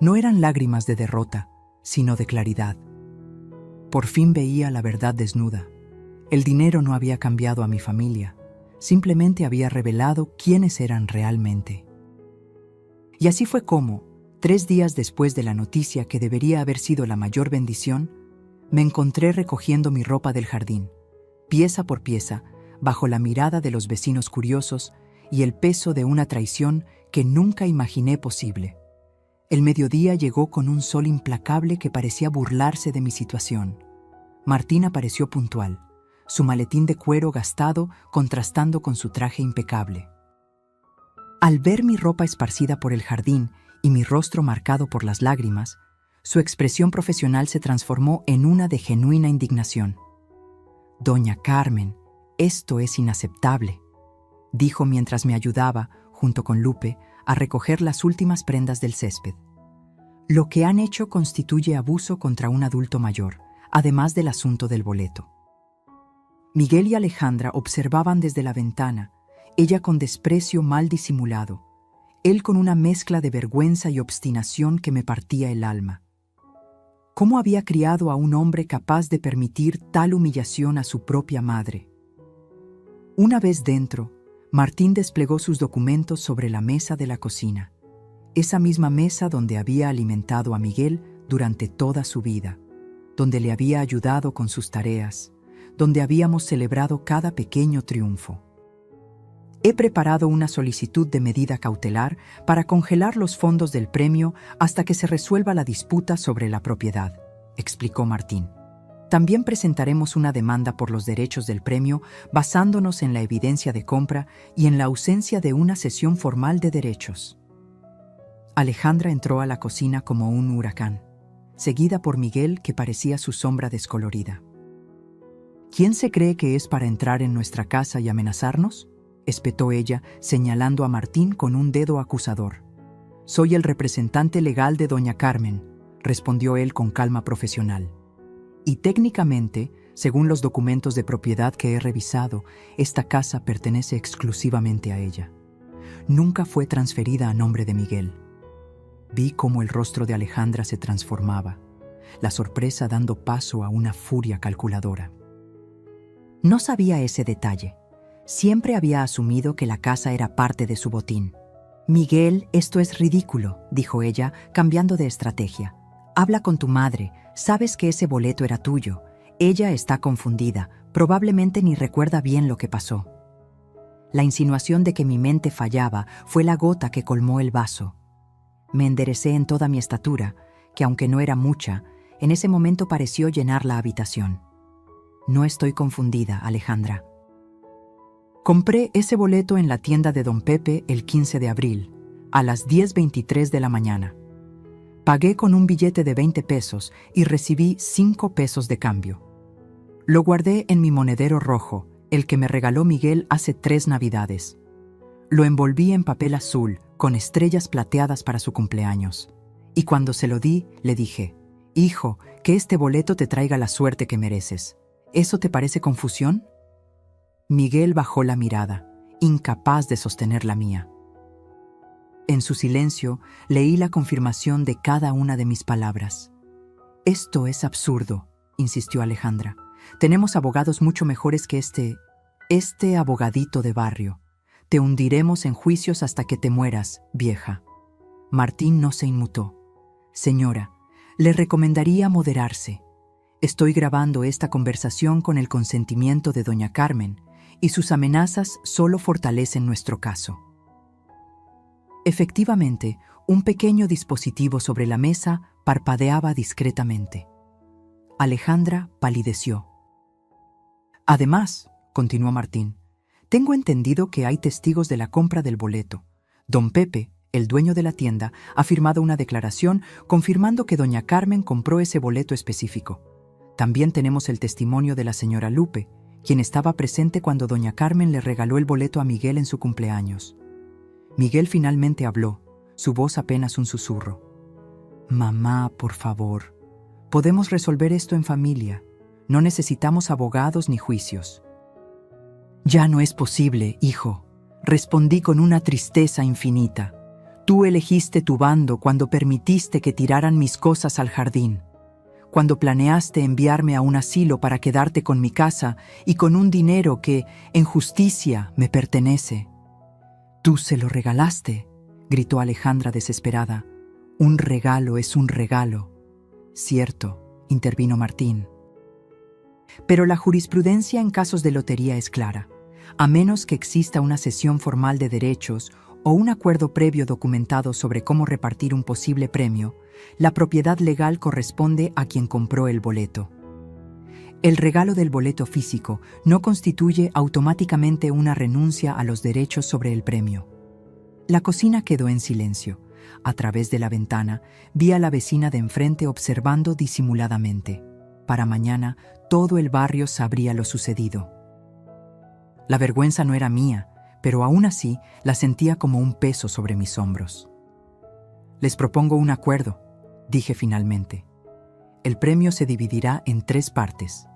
No eran lágrimas de derrota, sino de claridad. Por fin veía la verdad desnuda. El dinero no había cambiado a mi familia, simplemente había revelado quiénes eran realmente. Y así fue como, 3 días después de la noticia que debería haber sido la mayor bendición, me encontré recogiendo mi ropa del jardín, pieza por pieza, bajo la mirada de los vecinos curiosos y el peso de una traición que nunca imaginé posible. El mediodía llegó con un sol implacable que parecía burlarse de mi situación. Martín apareció puntual, su maletín de cuero gastado contrastando con su traje impecable. Al ver mi ropa esparcida por el jardín y mi rostro marcado por las lágrimas, su expresión profesional se transformó en una de genuina indignación. «Doña Carmen, esto es inaceptable», dijo mientras me ayudaba, junto con Lupe, a recoger las últimas prendas del césped. «Lo que han hecho constituye abuso contra un adulto mayor, además del asunto del boleto». Miguel y Alejandra observaban desde la ventana, ella con desprecio mal disimulado, él con una mezcla de vergüenza y obstinación que me partía el alma. ¿Cómo había criado a un hombre capaz de permitir tal humillación a su propia madre? Una vez dentro, Martín desplegó sus documentos sobre la mesa de la cocina, esa misma mesa donde había alimentado a Miguel durante toda su vida, donde le había ayudado con sus tareas, donde habíamos celebrado cada pequeño triunfo. «He preparado una solicitud de medida cautelar para congelar los fondos del premio hasta que se resuelva la disputa sobre la propiedad», explicó Martín. «También presentaremos una demanda por los derechos del premio basándonos en la evidencia de compra y en la ausencia de una cesión formal de derechos». Alejandra entró a la cocina como un huracán, seguida por Miguel, que parecía su sombra descolorida. «¿Quién se cree que es para entrar en nuestra casa y amenazarnos?», espetó ella, señalando a Martín con un dedo acusador. «Soy el representante legal de doña Carmen», respondió él con calma profesional. «Y técnicamente, según los documentos de propiedad que he revisado, esta casa pertenece exclusivamente a ella. Nunca fue transferida a nombre de Miguel». Vi cómo el rostro de Alejandra se transformaba, la sorpresa dando paso a una furia calculadora. No sabía ese detalle. Siempre había asumido que la casa era parte de su botín. «Miguel, esto es ridículo», dijo ella, cambiando de estrategia. «Habla con tu madre, sabes que ese boleto era tuyo. Ella está confundida, probablemente ni recuerda bien lo que pasó». La insinuación de que mi mente fallaba fue la gota que colmó el vaso. Me enderecé en toda mi estatura, que aunque no era mucha, en ese momento pareció llenar la habitación. No estoy confundida, Alejandra. Compré ese boleto en la tienda de don Pepe el 15 de abril, a las 10:23 de la mañana. Pagué con un billete de 20 pesos y recibí 5 pesos de cambio. Lo guardé en mi monedero rojo, el que me regaló Miguel hace 3 Navidades. Lo envolví en papel azul, con estrellas plateadas para su cumpleaños. Y cuando se lo di, le dije: «Hijo, que este boleto te traiga la suerte que mereces». ¿Eso te parece confusión? Miguel bajó la mirada, incapaz de sostener la mía. En su silencio, leí la confirmación de cada una de mis palabras. «Esto es absurdo», insistió Alejandra. «Tenemos abogados mucho mejores que este abogadito de barrio. Te hundiremos en juicios hasta que te mueras, vieja». Martín no se inmutó. «Señora, le recomendaría moderarse. Estoy grabando esta conversación con el consentimiento de doña Carmen, y sus amenazas solo fortalecen nuestro caso». Efectivamente, un pequeño dispositivo sobre la mesa parpadeaba discretamente. Alejandra palideció. «Además», continuó Martín, «tengo entendido que hay testigos de la compra del boleto. Don Pepe, el dueño de la tienda, ha firmado una declaración confirmando que doña Carmen compró ese boleto específico. También tenemos el testimonio de la señora Lupe, quien estaba presente cuando doña Carmen le regaló el boleto a Miguel en su cumpleaños». Miguel finalmente habló, su voz apenas un susurro. «Mamá, por favor, podemos resolver esto en familia. No necesitamos abogados ni juicios». «Ya no es posible, hijo», respondí con una tristeza infinita. «Tú elegiste tu bando cuando permitiste que tiraran mis cosas al jardín, cuando planeaste enviarme a un asilo para quedarte con mi casa y con un dinero que, en justicia, me pertenece». «Tú se lo regalaste», gritó Alejandra desesperada. «Un regalo es un regalo». «Cierto», intervino Martín. «Pero la jurisprudencia en casos de lotería es clara. A menos que exista una cesión formal de derechos o un acuerdo previo documentado sobre cómo repartir un posible premio, la propiedad legal corresponde a quien compró el boleto. El regalo del boleto físico no constituye automáticamente una renuncia a los derechos sobre el premio». La cocina quedó en silencio. A través de la ventana vi a la vecina de enfrente observando disimuladamente. Para mañana todo el barrio sabría lo sucedido. La vergüenza no era mía, pero aún así la sentía como un peso sobre mis hombros. «Les propongo un acuerdo», dije finalmente. «El premio se dividirá en 3 partes.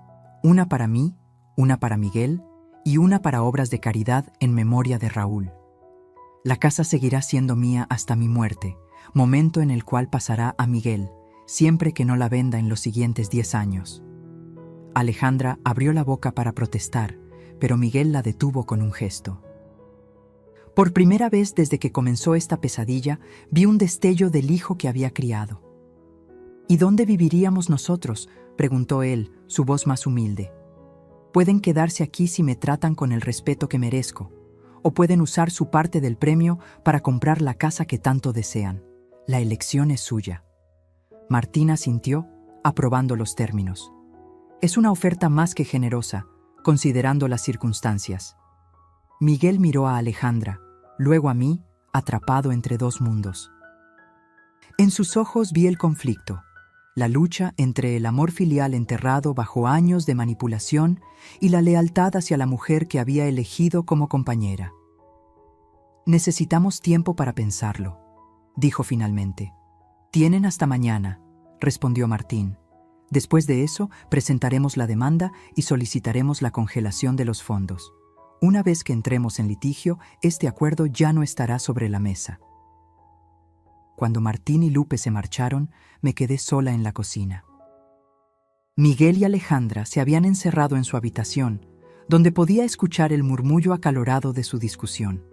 Una para mí, una para Miguel y una para obras de caridad en memoria de Raúl. La casa seguirá siendo mía hasta mi muerte, momento en el cual pasará a Miguel, siempre que no la venda en los siguientes 10 años». Alejandra abrió la boca para protestar, pero Miguel la detuvo con un gesto. Por primera vez desde que comenzó esta pesadilla, vi un destello del hijo que había criado. «¿Y dónde viviríamos nosotros?», preguntó él, su voz más humilde. «Pueden quedarse aquí si me tratan con el respeto que merezco, o pueden usar su parte del premio para comprar la casa que tanto desean. La elección es suya». Martín asintió, aprobando los términos. «Es una oferta más que generosa, considerando las circunstancias». Miguel miró a Alejandra, luego a mí, atrapado entre 2 mundos. En sus ojos vi el conflicto, la lucha entre el amor filial enterrado bajo años de manipulación y la lealtad hacia la mujer que había elegido como compañera. «Necesitamos tiempo para pensarlo», dijo finalmente. «Tienen hasta mañana», respondió Martín. «Después de eso, presentaremos la demanda y solicitaremos la congelación de los fondos. Una vez que entremos en litigio, este acuerdo ya no estará sobre la mesa». Cuando Martín y Lupe se marcharon, me quedé sola en la cocina. Miguel y Alejandra se habían encerrado en su habitación, donde podía escuchar el murmullo acalorado de su discusión.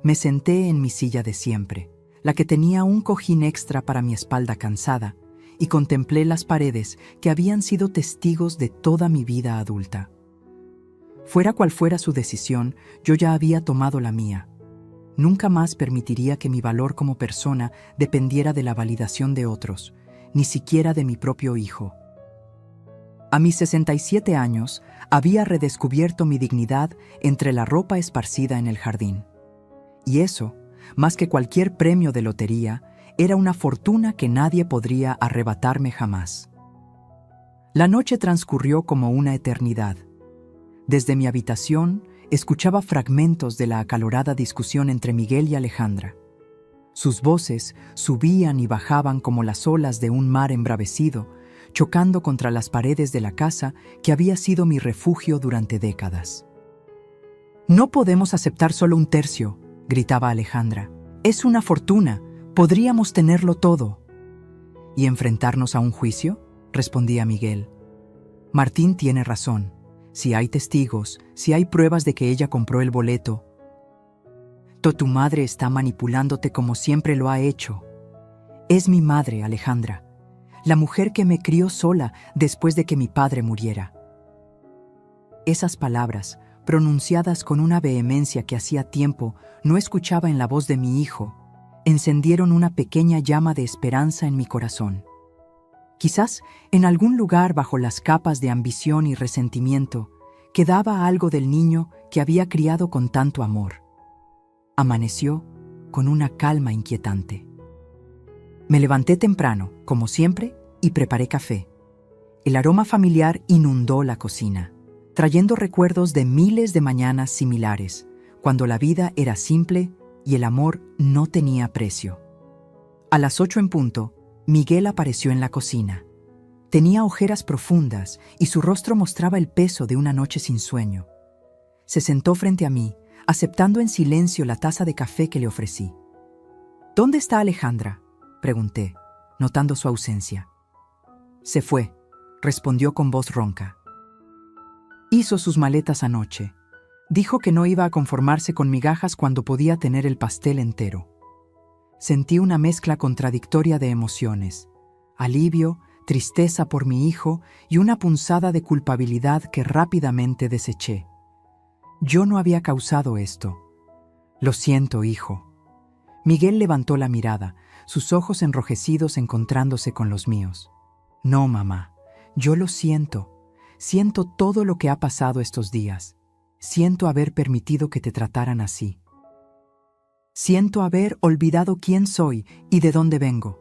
Me senté en mi silla de siempre, la que tenía un cojín extra para mi espalda cansada, y contemplé las paredes que habían sido testigos de toda mi vida adulta. Fuera cual fuera su decisión, yo ya había tomado la mía. Nunca más permitiría que mi valor como persona dependiera de la validación de otros, ni siquiera de mi propio hijo. A mis 67 años, había redescubierto mi dignidad entre la ropa esparcida en el jardín. Y eso, más que cualquier premio de lotería, era una fortuna que nadie podría arrebatarme jamás. La noche transcurrió como una eternidad. Desde mi habitación, escuchaba fragmentos de la acalorada discusión entre Miguel y Alejandra. Sus voces subían y bajaban como las olas de un mar embravecido, chocando contra las paredes de la casa que había sido mi refugio durante décadas. «No podemos aceptar solo un tercio», gritaba Alejandra. «Es una fortuna, podríamos tenerlo todo». «¿Y enfrentarnos a un juicio?», respondía Miguel. «Martín tiene razón. Si hay testigos, si hay pruebas de que ella compró el boleto, tu madre está manipulándote como siempre lo ha hecho. Es mi madre, Alejandra, la mujer que me crió sola después de que mi padre muriera». Esas palabras, pronunciadas con una vehemencia que hacía tiempo no escuchaba en la voz de mi hijo, encendieron una pequeña llama de esperanza en mi corazón. Quizás, en algún lugar bajo las capas de ambición y resentimiento, quedaba algo del niño que había criado con tanto amor. Amaneció con una calma inquietante. Me levanté temprano, como siempre, y preparé café. El aroma familiar inundó la cocina, trayendo recuerdos de miles de mañanas similares, cuando la vida era simple y el amor no tenía precio. A las 8 en punto, Miguel apareció en la cocina. Tenía ojeras profundas y su rostro mostraba el peso de una noche sin sueño. Se sentó frente a mí, aceptando en silencio la taza de café que le ofrecí. «¿Dónde está Alejandra?», pregunté, notando su ausencia. «Se fue», respondió con voz ronca. «Hizo sus maletas anoche. Dijo que no iba a conformarse con migajas cuando podía tener el pastel entero». Sentí una mezcla contradictoria de emociones: alivio, tristeza por mi hijo y una punzada de culpabilidad que rápidamente deseché. Yo no había causado esto. «Lo siento, hijo». Miguel levantó la mirada, sus ojos enrojecidos encontrándose con los míos. «No, mamá, yo lo siento. Siento todo lo que ha pasado estos días. Siento haber permitido que te trataran así. Siento haber olvidado quién soy y de dónde vengo».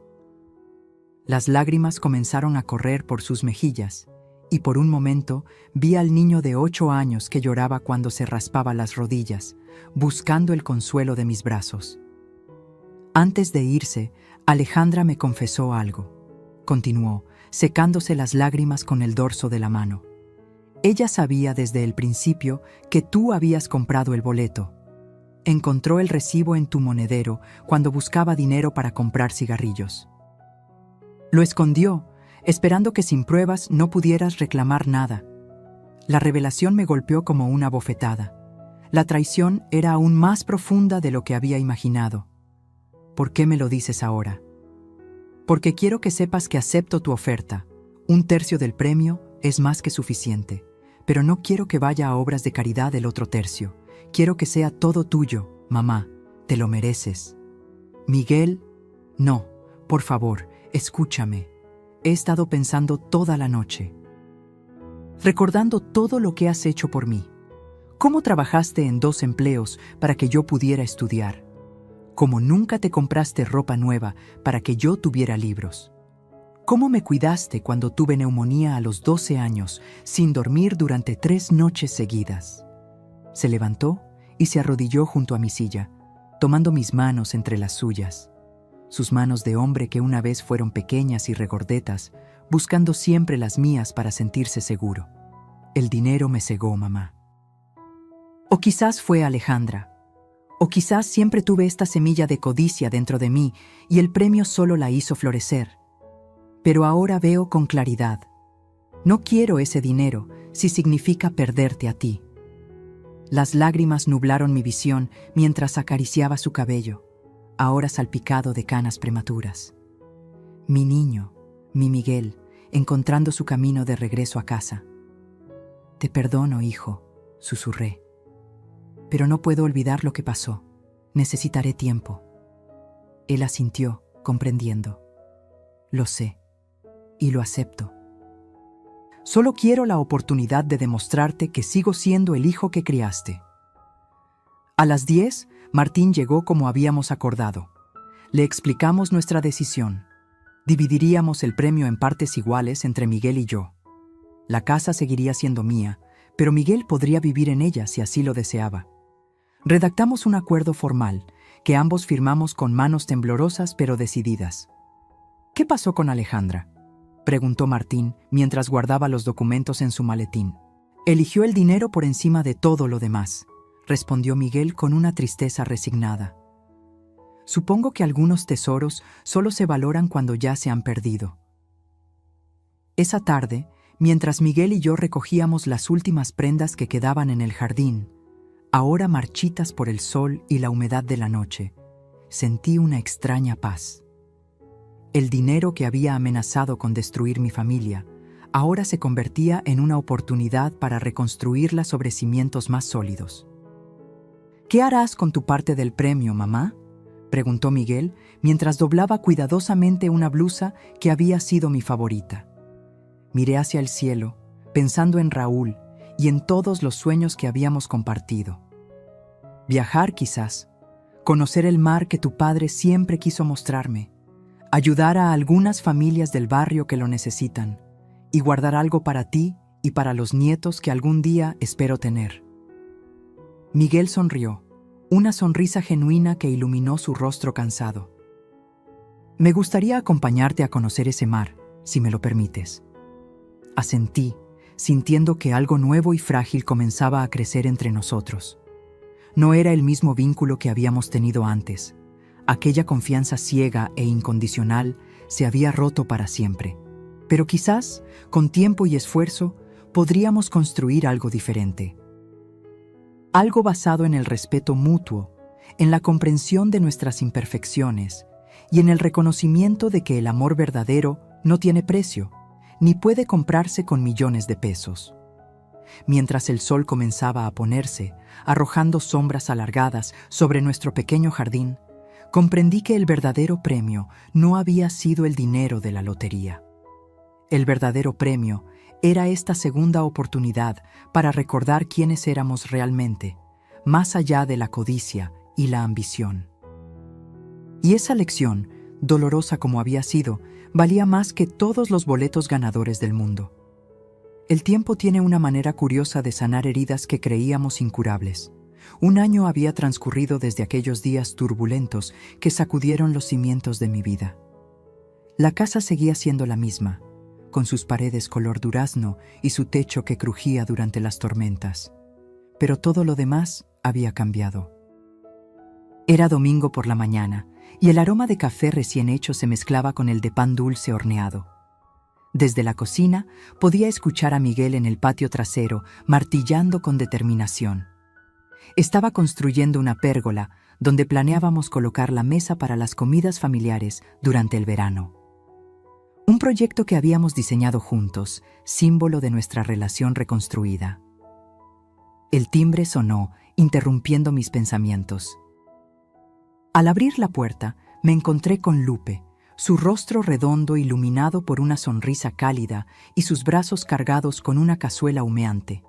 Las lágrimas comenzaron a correr por sus mejillas, y por un momento vi al niño de 8 años que lloraba cuando se raspaba las rodillas, buscando el consuelo de mis brazos. Antes de irse, Alejandra me confesó algo. Continuó, secándose las lágrimas con el dorso de la mano. «Ella sabía desde el principio que tú habías comprado el boleto. Encontró el recibo en tu monedero cuando buscaba dinero para comprar cigarrillos. Lo escondió, esperando que sin pruebas no pudieras reclamar nada. La revelación me golpeó como una bofetada. La traición era aún más profunda de lo que había imaginado. ¿Por qué me lo dices ahora? Porque quiero que sepas que acepto tu oferta. 1/3 del premio es más que suficiente, pero no quiero que vaya a obras de caridad el otro tercio. Quiero que sea todo tuyo, mamá. Te lo mereces». «Miguel, no, por favor, escúchame. He estado pensando toda la noche, recordando todo lo que has hecho por mí. Cómo trabajaste en 2 empleos para que yo pudiera estudiar. Cómo nunca te compraste ropa nueva para que yo tuviera libros. Cómo me cuidaste cuando tuve neumonía a los 12 años, sin dormir durante 3 noches seguidas». Se levantó y se arrodilló junto a mi silla, tomando mis manos entre las suyas. Sus manos de hombre que una vez fueron pequeñas y regordetas, buscando siempre las mías para sentirse seguro. «El dinero me cegó, mamá. O quizás fue Alejandra. O quizás siempre tuve esta semilla de codicia dentro de mí y el premio solo la hizo florecer. Pero ahora veo con claridad. No quiero ese dinero si significa perderte a ti». Las lágrimas nublaron mi visión mientras acariciaba su cabello, ahora salpicado de canas prematuras. Mi niño, mi Miguel, encontrando su camino de regreso a casa. «Te perdono, hijo. susurré. Pero no puedo olvidar lo que pasó. Necesitaré tiempo. Él asintió, comprendiendo. Lo sé, y lo acepto. Solo quiero la oportunidad de demostrarte que sigo siendo el hijo que criaste. A las 10, Martín llegó como habíamos acordado. Le explicamos nuestra decisión. Dividiríamos el premio en partes iguales entre Miguel y yo. La casa seguiría siendo mía, pero Miguel podría vivir en ella si así lo deseaba. Redactamos un acuerdo formal, que ambos firmamos con manos temblorosas pero decididas. ¿Qué pasó con Alejandra?, preguntó Martín mientras guardaba los documentos en su maletín. Eligió el dinero por encima de todo lo demás, respondió Miguel con una tristeza resignada. Supongo que algunos tesoros solo se valoran cuando ya se han perdido. Esa tarde, mientras Miguel y yo recogíamos las últimas prendas que quedaban en el jardín, ahora marchitas por el sol y la humedad de la noche, sentí una extraña paz. El dinero que había amenazado con destruir mi familia, ahora se convertía en una oportunidad para reconstruirla sobre cimientos más sólidos. ¿Qué harás con tu parte del premio, mamá?, preguntó Miguel mientras doblaba cuidadosamente una blusa que había sido mi favorita. Miré hacia el cielo, pensando en Raúl y en todos los sueños que habíamos compartido. Viajar quizás, conocer el mar que tu padre siempre quiso mostrarme, ayudar a algunas familias del barrio que lo necesitan y guardar algo para ti y para los nietos que algún día espero tener. Miguel sonrió, una sonrisa genuina que iluminó su rostro cansado. Me gustaría acompañarte a conocer ese mar, si me lo permites. Asentí, sintiendo que algo nuevo y frágil comenzaba a crecer entre nosotros. No era el mismo vínculo que habíamos tenido antes. Aquella confianza ciega e incondicional se había roto para siempre. Pero quizás, con tiempo y esfuerzo, podríamos construir algo diferente. Algo basado en el respeto mutuo, en la comprensión de nuestras imperfecciones y en el reconocimiento de que el amor verdadero no tiene precio, ni puede comprarse con millones de pesos. Mientras el sol comenzaba a ponerse, arrojando sombras alargadas sobre nuestro pequeño jardín, comprendí que el verdadero premio no había sido el dinero de la lotería. El verdadero premio era esta segunda oportunidad para recordar quiénes éramos realmente, más allá de la codicia y la ambición. Y esa lección, dolorosa como había sido, valía más que todos los boletos ganadores del mundo. El tiempo tiene una manera curiosa de sanar heridas que creíamos incurables. Un año había transcurrido desde aquellos días turbulentos que sacudieron los cimientos de mi vida. La casa seguía siendo la misma, con sus paredes color durazno y su techo que crujía durante las tormentas. Pero todo lo demás había cambiado. Era domingo por la mañana, y el aroma de café recién hecho se mezclaba con el de pan dulce horneado. Desde la cocina podía escuchar a Miguel en el patio trasero, martillando con determinación. Estaba construyendo una pérgola donde planeábamos colocar la mesa para las comidas familiares durante el verano. Un proyecto que habíamos diseñado juntos, símbolo de nuestra relación reconstruida. El timbre sonó, interrumpiendo mis pensamientos. Al abrir la puerta, me encontré con Lupe, su rostro redondo iluminado por una sonrisa cálida y sus brazos cargados con una cazuela humeante.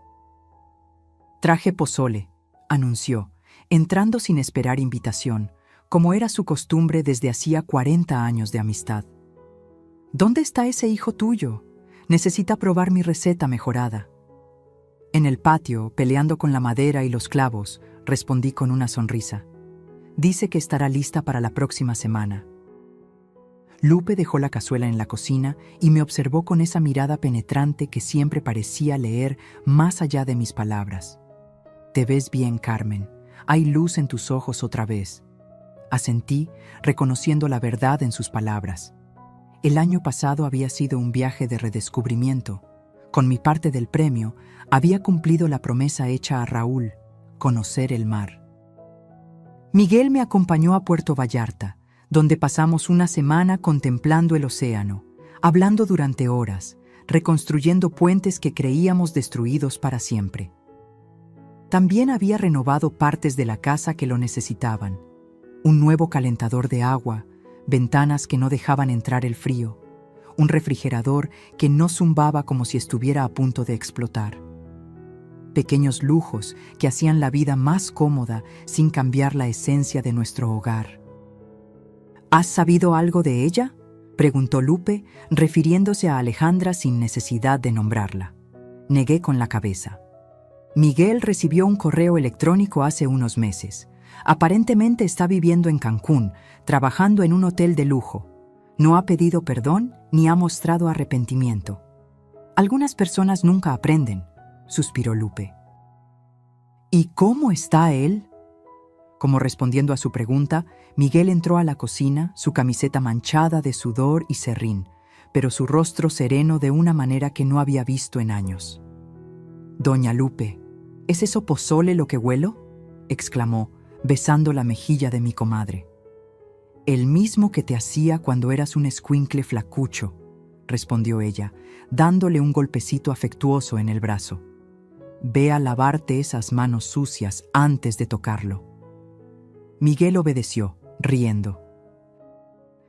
«Traje pozole», anunció, entrando sin esperar invitación, como era su costumbre desde hacía 40 años de amistad. «¿Dónde está ese hijo tuyo? Necesita probar mi receta mejorada». En el patio, peleando con la madera y los clavos, respondí con una sonrisa. «Dice que estará lista para la próxima semana». Lupe dejó la cazuela en la cocina y me observó con esa mirada penetrante que siempre parecía leer más allá de mis palabras. «Te ves bien, Carmen. Hay luz en tus ojos otra vez». Asentí, reconociendo la verdad en sus palabras. El año pasado había sido un viaje de redescubrimiento. Con mi parte del premio, había cumplido la promesa hecha a Raúl, conocer el mar. Miguel me acompañó a Puerto Vallarta, donde pasamos una semana contemplando el océano, hablando durante horas, reconstruyendo puentes que creíamos destruidos para siempre. También había renovado partes de la casa que lo necesitaban. Un nuevo calentador de agua, ventanas que no dejaban entrar el frío, un refrigerador que no zumbaba como si estuviera a punto de explotar. Pequeños lujos que hacían la vida más cómoda sin cambiar la esencia de nuestro hogar. ¿Has sabido algo de ella?, preguntó Lupe, refiriéndose a Alejandra sin necesidad de nombrarla. Negué con la cabeza. Miguel recibió un correo electrónico hace unos meses. Aparentemente está viviendo en Cancún, trabajando en un hotel de lujo. No ha pedido perdón ni ha mostrado arrepentimiento. Algunas personas nunca aprenden, suspiró Lupe. ¿Y cómo está él? Como respondiendo a su pregunta, Miguel entró a la cocina, su camiseta manchada de sudor y serrín, pero su rostro sereno de una manera que no había visto en años. «Doña Lupe, ¿es eso pozole lo que huelo?», exclamó, besando la mejilla de mi comadre. «El mismo que te hacía cuando eras un escuincle flacucho», respondió ella, dándole un golpecito afectuoso en el brazo. «Ve a lavarte esas manos sucias antes de tocarlo». Miguel obedeció, riendo.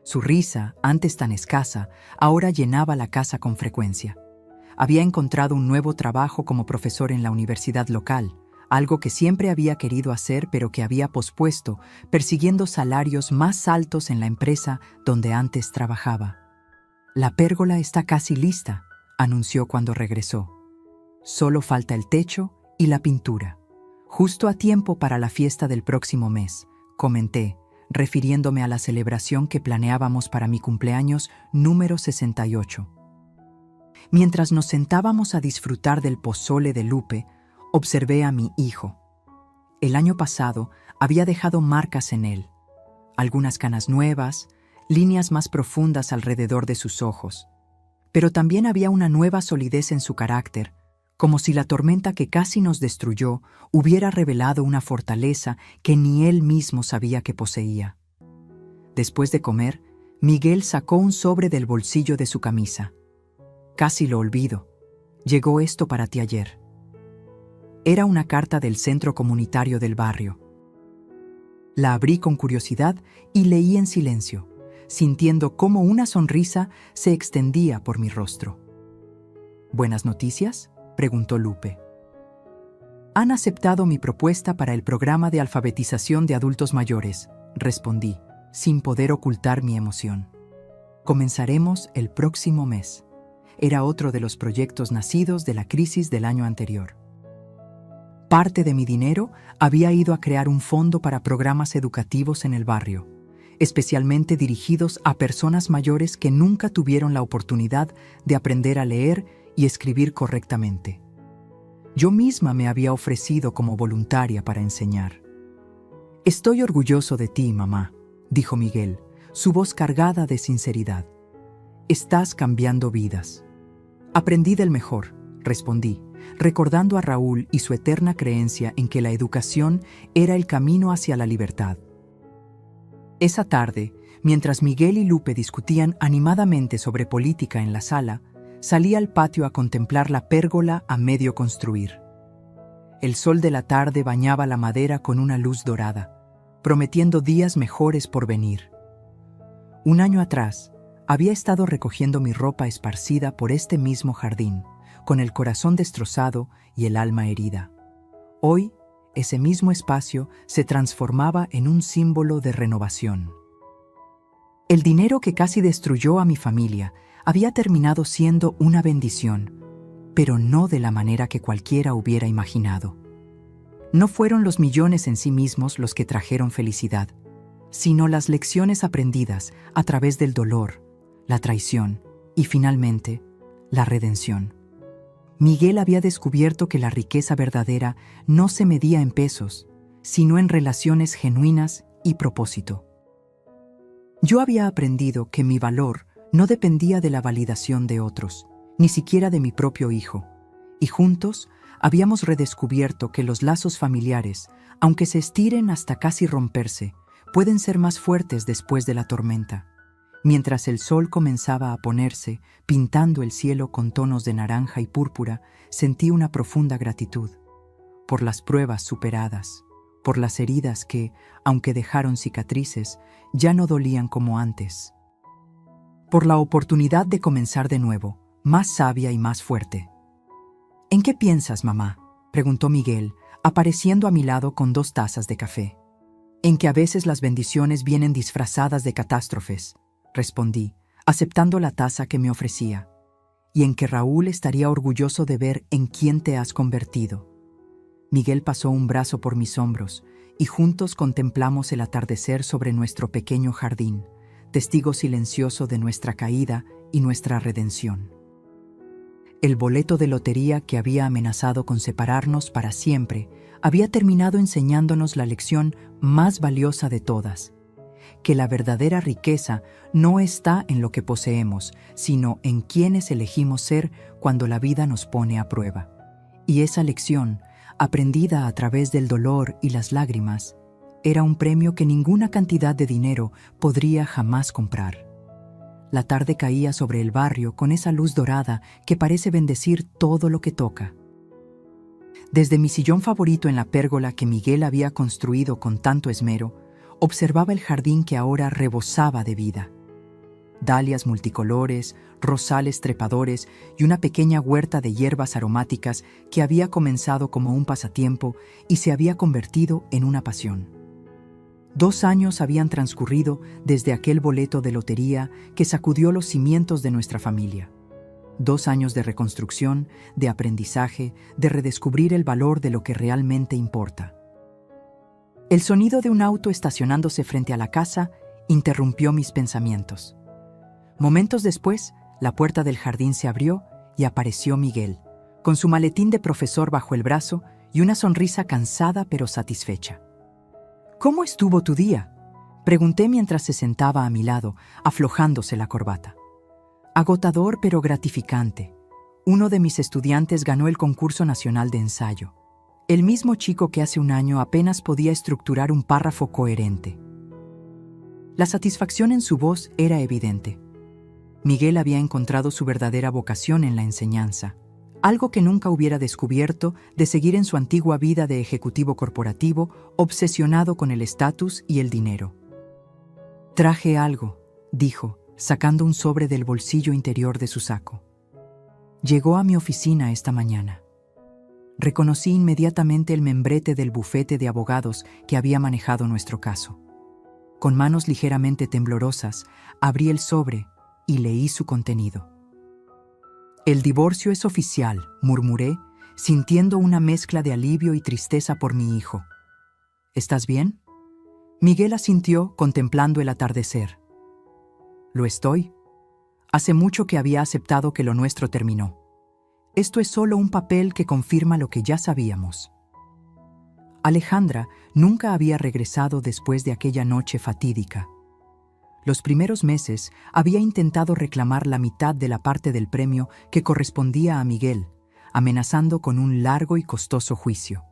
Su risa, antes tan escasa, ahora llenaba la casa con frecuencia. Había encontrado un nuevo trabajo como profesor en la universidad local, algo que siempre había querido hacer pero que había pospuesto, persiguiendo salarios más altos en la empresa donde antes trabajaba. «La pérgola está casi lista», anunció cuando regresó. «Solo falta el techo y la pintura. Justo a tiempo para la fiesta del próximo mes», comenté, refiriéndome a la celebración que planeábamos para mi cumpleaños número 68. Mientras nos sentábamos a disfrutar del pozole de Lupe, observé a mi hijo. El año pasado había dejado marcas en él, algunas canas nuevas, líneas más profundas alrededor de sus ojos, pero también había una nueva solidez en su carácter, como si la tormenta que casi nos destruyó hubiera revelado una fortaleza que ni él mismo sabía que poseía. Después de comer, Miguel sacó un sobre del bolsillo de su camisa. «Casi lo olvido. Llegó esto para ti ayer». Era una carta del centro comunitario del barrio. La abrí con curiosidad y leí en silencio, sintiendo cómo una sonrisa se extendía por mi rostro. «¿Buenas noticias?», preguntó Lupe. «Han aceptado mi propuesta para el programa de alfabetización de adultos mayores», respondí, sin poder ocultar mi emoción. «Comenzaremos el próximo mes». Era otro de los proyectos nacidos de la crisis del año anterior. Parte de mi dinero había ido a crear un fondo para programas educativos en el barrio, especialmente dirigidos a personas mayores que nunca tuvieron la oportunidad de aprender a leer y escribir correctamente. Yo misma me había ofrecido como voluntaria para enseñar. «Estoy orgulloso de ti, mamá», dijo Miguel, su voz cargada de sinceridad. «Estás cambiando vidas». «Aprendí del mejor», respondí, recordando a Raúl y su eterna creencia en que la educación era el camino hacia la libertad. Esa tarde, mientras Miguel y Lupe discutían animadamente sobre política en la sala, salí al patio a contemplar la pérgola a medio construir. El sol de la tarde bañaba la madera con una luz dorada, prometiendo días mejores por venir. Un año atrás, había estado recogiendo mi ropa esparcida por este mismo jardín, con el corazón destrozado y el alma herida. Hoy, ese mismo espacio se transformaba en un símbolo de renovación. El dinero que casi destruyó a mi familia había terminado siendo una bendición, pero no de la manera que cualquiera hubiera imaginado. No fueron los millones en sí mismos los que trajeron felicidad, sino las lecciones aprendidas a través del dolor, la traición y, finalmente, la redención. Miguel había descubierto que la riqueza verdadera no se medía en pesos, sino en relaciones genuinas y propósito. Yo había aprendido que mi valor no dependía de la validación de otros, ni siquiera de mi propio hijo, y juntos habíamos redescubierto que los lazos familiares, aunque se estiren hasta casi romperse, pueden ser más fuertes después de la tormenta. Mientras el sol comenzaba a ponerse, pintando el cielo con tonos de naranja y púrpura, sentí una profunda gratitud. por las pruebas superadas, por las heridas que, aunque dejaron cicatrices, ya no dolían como antes. Por la oportunidad de comenzar de nuevo, más sabia y más fuerte. ¿En qué piensas, mamá?, preguntó Miguel, apareciendo a mi lado con 2 tazas de café. En que a veces las bendiciones vienen disfrazadas de catástrofes, respondí, aceptando la taza que me ofrecía, y en que Raúl estaría orgulloso de ver en quién te has convertido. Miguel pasó un brazo por mis hombros, y juntos contemplamos el atardecer sobre nuestro pequeño jardín, testigo silencioso de nuestra caída y nuestra redención. El boleto de lotería que había amenazado con separarnos para siempre había terminado enseñándonos la lección más valiosa de todas, que la verdadera riqueza no está en lo que poseemos, sino en quienes elegimos ser cuando la vida nos pone a prueba. Y esa lección, aprendida a través del dolor y las lágrimas, era un premio que ninguna cantidad de dinero podría jamás comprar. La tarde caía sobre el barrio con esa luz dorada que parece bendecir todo lo que toca. Desde mi sillón favorito en la pérgola que Miguel había construido con tanto esmero, observaba el jardín que ahora rebosaba de vida. Dalias multicolores, rosales trepadores y una pequeña huerta de hierbas aromáticas que había comenzado como un pasatiempo y se había convertido en una pasión. 2 años habían transcurrido desde aquel boleto de lotería que sacudió los cimientos de nuestra familia. 2 años de reconstrucción, de aprendizaje, de redescubrir el valor de lo que realmente importa. El sonido de un auto estacionándose frente a la casa interrumpió mis pensamientos. Momentos después, la puerta del jardín se abrió y apareció Miguel, con su maletín de profesor bajo el brazo y una sonrisa cansada pero satisfecha. «¿Cómo estuvo tu día?», pregunté mientras se sentaba a mi lado, aflojándose la corbata. «Agotador pero gratificante. Uno de mis estudiantes ganó el concurso nacional de ensayo. El mismo chico que hace un año apenas podía estructurar un párrafo coherente». La satisfacción en su voz era evidente. Miguel había encontrado su verdadera vocación en la enseñanza, algo que nunca hubiera descubierto de seguir en su antigua vida de ejecutivo corporativo, obsesionado con el estatus y el dinero. «Traje algo», dijo, sacando un sobre del bolsillo interior de su saco. «Llegó a mi oficina esta mañana». Reconocí inmediatamente el membrete del bufete de abogados que había manejado nuestro caso. Con manos ligeramente temblorosas, abrí el sobre y leí su contenido. «El divorcio es oficial», murmuré, sintiendo una mezcla de alivio y tristeza por mi hijo. «¿Estás bien?». Miguel asintió, contemplando el atardecer. «Lo estoy. Hace mucho que había aceptado que lo nuestro terminó. Esto es solo un papel que confirma lo que ya sabíamos». Alejandra nunca había regresado después de aquella noche fatídica. Los primeros meses había intentado reclamar la mitad de la parte del premio que correspondía a Miguel, amenazando con un largo y costoso juicio.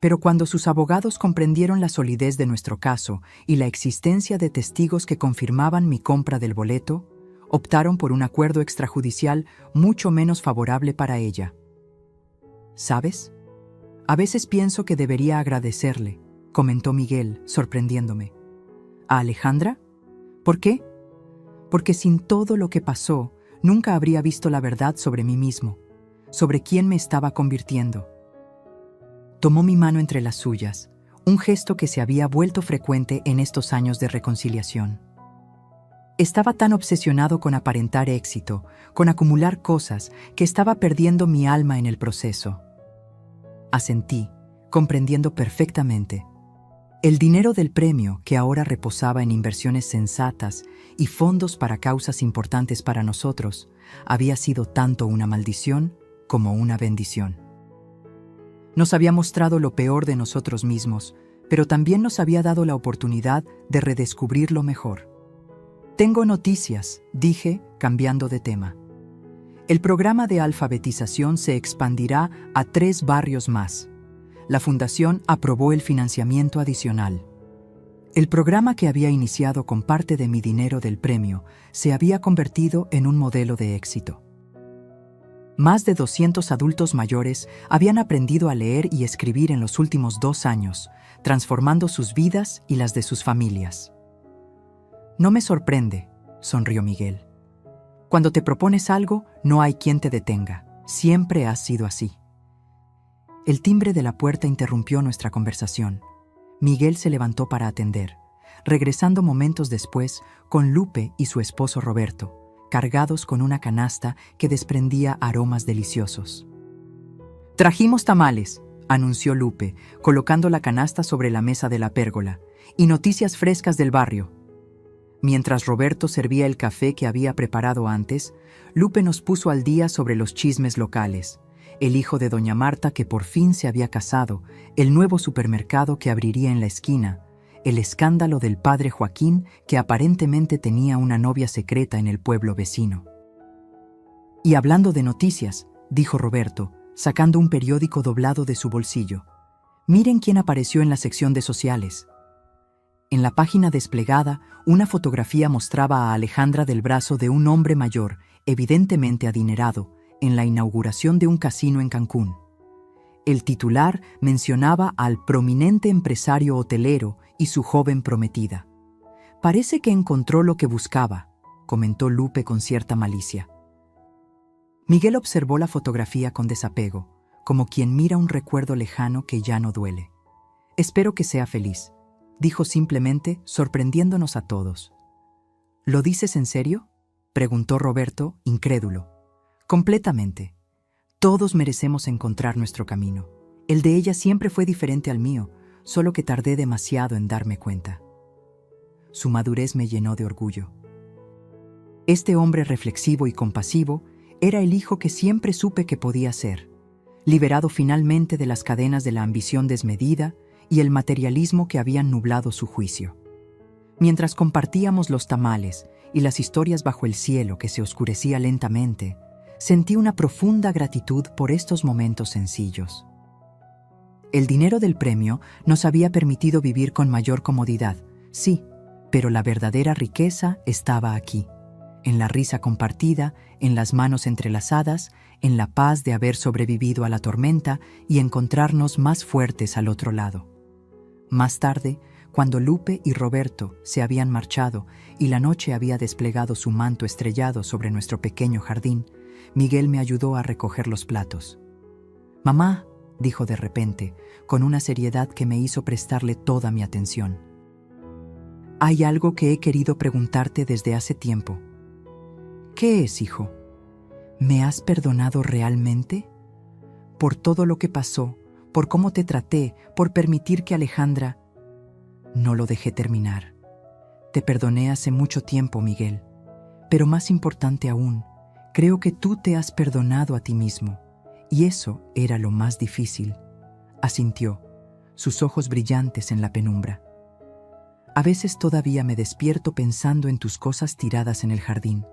Pero cuando sus abogados comprendieron la solidez de nuestro caso y la existencia de testigos que confirmaban mi compra del boleto, optaron por un acuerdo extrajudicial mucho menos favorable para ella. «¿Sabes? A veces pienso que debería agradecerle», comentó Miguel, sorprendiéndome. «¿A Alejandra? ¿Por qué? Porque sin todo lo que pasó, nunca habría visto la verdad sobre mí mismo, sobre quién me estaba convirtiendo». Tomó mi mano entre las suyas, un gesto que se había vuelto frecuente en estos años de reconciliación. Estaba tan obsesionado con aparentar éxito, con acumular cosas, que estaba perdiendo mi alma en el proceso. Asentí, comprendiendo perfectamente. El dinero del premio, que ahora reposaba en inversiones sensatas y fondos para causas importantes para nosotros, había sido tanto una maldición como una bendición. Nos había mostrado lo peor de nosotros mismos, pero también nos había dado la oportunidad de redescubrir lo mejor. «Tengo noticias», dije, cambiando de tema. «El programa de alfabetización se expandirá a 3 barrios más. La Fundación aprobó el financiamiento adicional». El programa, que había iniciado con parte de mi dinero del premio, se había convertido en un modelo de éxito. Más de 200 adultos mayores habían aprendido a leer y escribir en los últimos 2 años, transformando sus vidas y las de sus familias. No me sorprende, sonrió Miguel. Cuando te propones algo, no hay quien te detenga. Siempre has sido así. El timbre de la puerta interrumpió nuestra conversación. Miguel se levantó para atender, regresando momentos después con Lupe y su esposo Roberto, cargados con una canasta que desprendía aromas deliciosos. «Trajimos tamales», anunció Lupe, colocando la canasta sobre la mesa de la pérgola, «y noticias frescas del barrio». Mientras Roberto servía el café que había preparado antes, Lupe nos puso al día sobre los chismes locales, el hijo de doña Marta que por fin se había casado, el nuevo supermercado que abriría en la esquina, el escándalo del padre Joaquín que aparentemente tenía una novia secreta en el pueblo vecino. «Y hablando de noticias», dijo Roberto, sacando un periódico doblado de su bolsillo, «miren quién apareció en la sección de sociales». En la página desplegada, una fotografía mostraba a Alejandra del brazo de un hombre mayor, evidentemente adinerado, en la inauguración de un casino en Cancún. El titular mencionaba al prominente empresario hotelero y su joven prometida. «Parece que encontró lo que buscaba», comentó Lupe con cierta malicia. Miguel observó la fotografía con desapego, como quien mira un recuerdo lejano que ya no duele. «Espero que sea feliz», dijo simplemente, sorprendiéndonos a todos. «¿Lo dices en serio?», preguntó Roberto, incrédulo. «Completamente. Todos merecemos encontrar nuestro camino. El de ella siempre fue diferente al mío, solo que tardé demasiado en darme cuenta». Su madurez me llenó de orgullo. Este hombre reflexivo y compasivo era el hijo que siempre supe que podía ser, liberado finalmente de las cadenas de la ambición desmedida y el materialismo que habían nublado su juicio. Mientras compartíamos los tamales y las historias bajo el cielo que se oscurecía lentamente, sentí una profunda gratitud por estos momentos sencillos. El dinero del premio nos había permitido vivir con mayor comodidad, sí, pero la verdadera riqueza estaba aquí, en la risa compartida, en las manos entrelazadas, en la paz de haber sobrevivido a la tormenta y encontrarnos más fuertes al otro lado. Más tarde, cuando Lupe y Roberto se habían marchado y la noche había desplegado su manto estrellado sobre nuestro pequeño jardín, Miguel me ayudó a recoger los platos. «Mamá», dijo de repente, con una seriedad que me hizo prestarle toda mi atención, «hay algo que he querido preguntarte desde hace tiempo». «¿Qué es, hijo? ¿Me has perdonado realmente? Por todo lo que pasó, por cómo te traté, por permitir que Alejandra...» No lo dejé terminar. «Te perdoné hace mucho tiempo, Miguel. Pero más importante aún, creo que tú te has perdonado a ti mismo. Y eso era lo más difícil», asintió, sus ojos brillantes en la penumbra. «A veces todavía me despierto pensando en tus cosas tiradas en el jardín,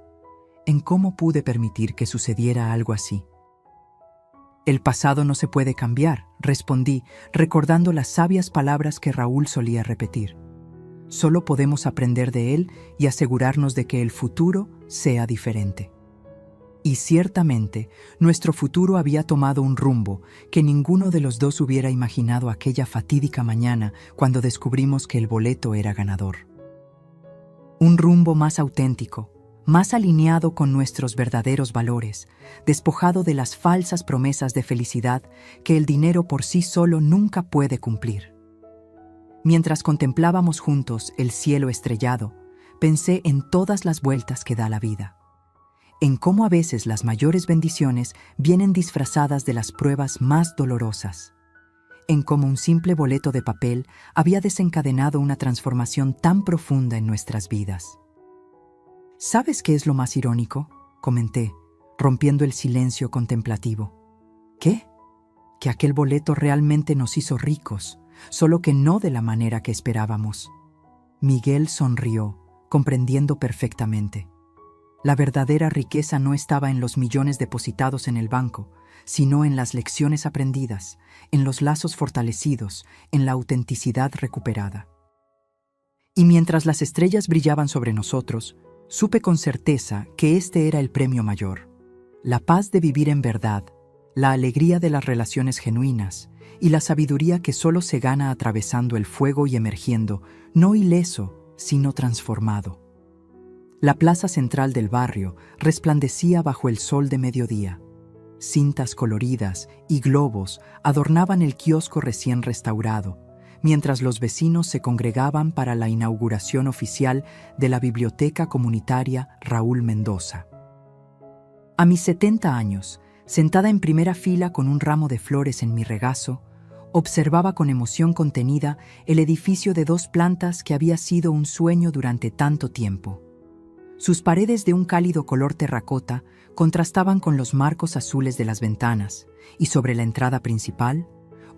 en cómo pude permitir que sucediera algo así». «El pasado no se puede cambiar», respondí, recordando las sabias palabras que Raúl solía repetir. «Solo podemos aprender de él y asegurarnos de que el futuro sea diferente». Y ciertamente, nuestro futuro había tomado un rumbo que ninguno de los dos hubiera imaginado aquella fatídica mañana cuando descubrimos que el boleto era ganador. Un rumbo más auténtico, más alineado con nuestros verdaderos valores, despojado de las falsas promesas de felicidad que el dinero por sí solo nunca puede cumplir. Mientras contemplábamos juntos el cielo estrellado, pensé en todas las vueltas que da la vida, en cómo a veces las mayores bendiciones vienen disfrazadas de las pruebas más dolorosas, en cómo un simple boleto de papel había desencadenado una transformación tan profunda en nuestras vidas. «¿Sabes qué es lo más irónico?», comenté, rompiendo el silencio contemplativo. «¿Qué? Que aquel boleto realmente nos hizo ricos, solo que no de la manera que esperábamos». Miguel sonrió, comprendiendo perfectamente. La verdadera riqueza no estaba en los millones depositados en el banco, sino en las lecciones aprendidas, en los lazos fortalecidos, en la autenticidad recuperada. Y mientras las estrellas brillaban sobre nosotros, supe con certeza que este era el premio mayor, la paz de vivir en verdad, la alegría de las relaciones genuinas y la sabiduría que solo se gana atravesando el fuego y emergiendo, no ileso, sino transformado. La plaza central del barrio resplandecía bajo el sol de mediodía. Cintas coloridas y globos adornaban el kiosco recién restaurado, mientras los vecinos se congregaban para la inauguración oficial de la Biblioteca Comunitaria Raúl Mendoza. A mis 70 años, sentada en primera fila con un ramo de flores en mi regazo, observaba con emoción contenida el edificio de 2 plantas que había sido un sueño durante tanto tiempo. Sus paredes de un cálido color terracota contrastaban con los marcos azules de las ventanas, y sobre la entrada principal,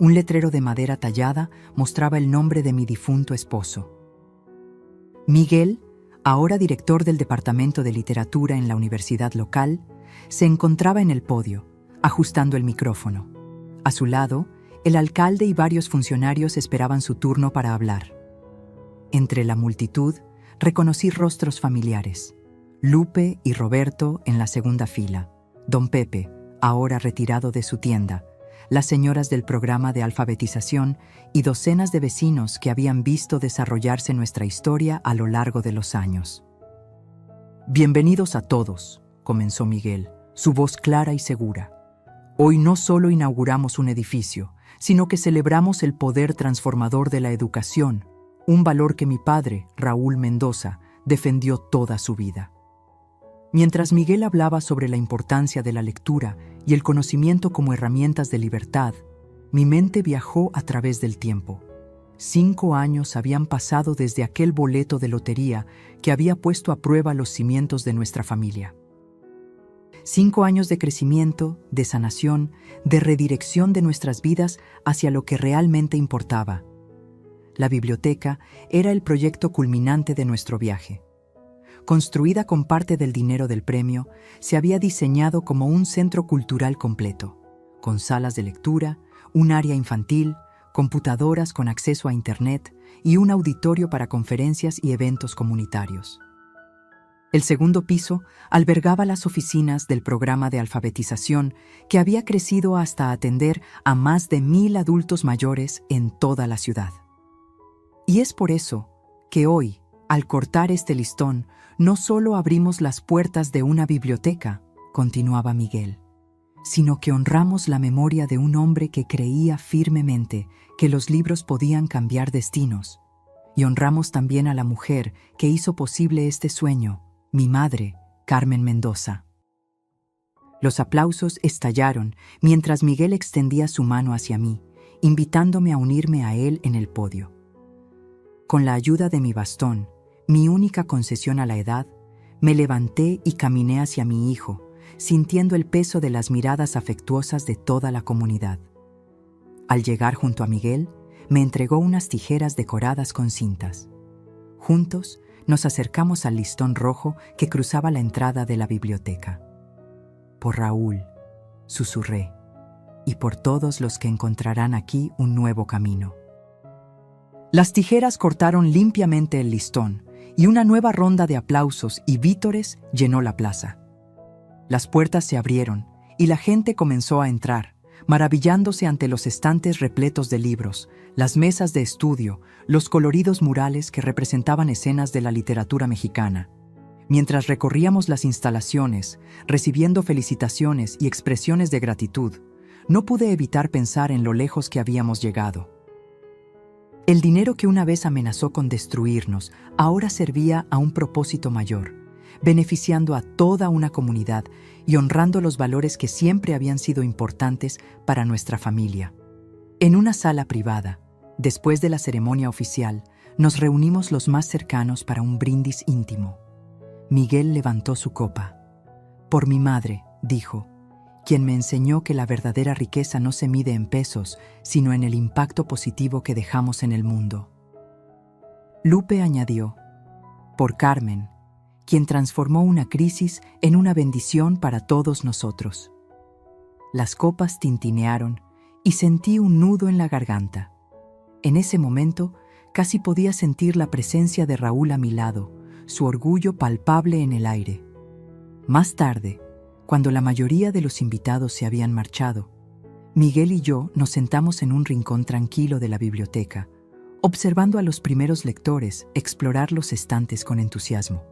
un letrero de madera tallada mostraba el nombre de mi difunto esposo. Miguel, ahora director del Departamento de Literatura en la universidad local, se encontraba en el podio, ajustando el micrófono. A su lado, el alcalde y varios funcionarios esperaban su turno para hablar. Entre la multitud, reconocí rostros familiares. Lupe y Roberto en la segunda fila, don Pepe, ahora retirado de su tienda, las señoras del programa de alfabetización y docenas de vecinos que habían visto desarrollarse nuestra historia a lo largo de los años. «Bienvenidos a todos», comenzó Miguel, su voz clara y segura. «Hoy no solo inauguramos un edificio, sino que celebramos el poder transformador de la educación, un valor que mi padre, Raúl Mendoza, defendió toda su vida». Mientras Miguel hablaba sobre la importancia de la lectura y el conocimiento como herramientas de libertad, mi mente viajó a través del tiempo. 5 años habían pasado desde aquel boleto de lotería que había puesto a prueba los cimientos de nuestra familia. 5 años de crecimiento, de sanación, de redirección de nuestras vidas hacia lo que realmente importaba. La biblioteca era el proyecto culminante de nuestro viaje. Construida con parte del dinero del premio, se había diseñado como un centro cultural completo, con salas de lectura, un área infantil, computadoras con acceso a Internet y un auditorio para conferencias y eventos comunitarios. El segundo piso albergaba las oficinas del programa de alfabetización que había crecido hasta atender a más de 1,000 adultos mayores en toda la ciudad. Y es por eso que hoy, al cortar este listón, no solo abrimos las puertas de una biblioteca, continuaba Miguel, sino que honramos la memoria de un hombre que creía firmemente que los libros podían cambiar destinos, y honramos también a la mujer que hizo posible este sueño, mi madre, Carmen Mendoza. Los aplausos estallaron mientras Miguel extendía su mano hacia mí, invitándome a unirme a él en el podio. Con la ayuda de mi bastón, mi única concesión a la edad, me levanté y caminé hacia mi hijo, sintiendo el peso de las miradas afectuosas de toda la comunidad. Al llegar junto a Miguel, me entregó unas tijeras decoradas con cintas. Juntos, nos acercamos al listón rojo que cruzaba la entrada de la biblioteca. «Por Raúl», susurré, «y por todos los que encontrarán aquí un nuevo camino». Las tijeras cortaron limpiamente el listón, y una nueva ronda de aplausos y vítores llenó la plaza. Las puertas se abrieron y la gente comenzó a entrar, maravillándose ante los estantes repletos de libros, las mesas de estudio, los coloridos murales que representaban escenas de la literatura mexicana. Mientras recorríamos las instalaciones, recibiendo felicitaciones y expresiones de gratitud, no pude evitar pensar en lo lejos que habíamos llegado. El dinero que una vez amenazó con destruirnos ahora servía a un propósito mayor, beneficiando a toda una comunidad y honrando los valores que siempre habían sido importantes para nuestra familia. En una sala privada, después de la ceremonia oficial, nos reunimos los más cercanos para un brindis íntimo. Miguel levantó su copa. «Por mi madre», dijo, «quien me enseñó que la verdadera riqueza no se mide en pesos, sino en el impacto positivo que dejamos en el mundo». Lupe añadió, «por Carmen, quien transformó una crisis en una bendición para todos nosotros». Las copas tintinearon y sentí un nudo en la garganta. En ese momento, casi podía sentir la presencia de Raúl a mi lado, su orgullo palpable en el aire. Más tarde, Cuando la mayoría de los invitados se habían marchado, Miguel y yo nos sentamos en un rincón tranquilo de la biblioteca, observando a los primeros lectores explorar los estantes con entusiasmo.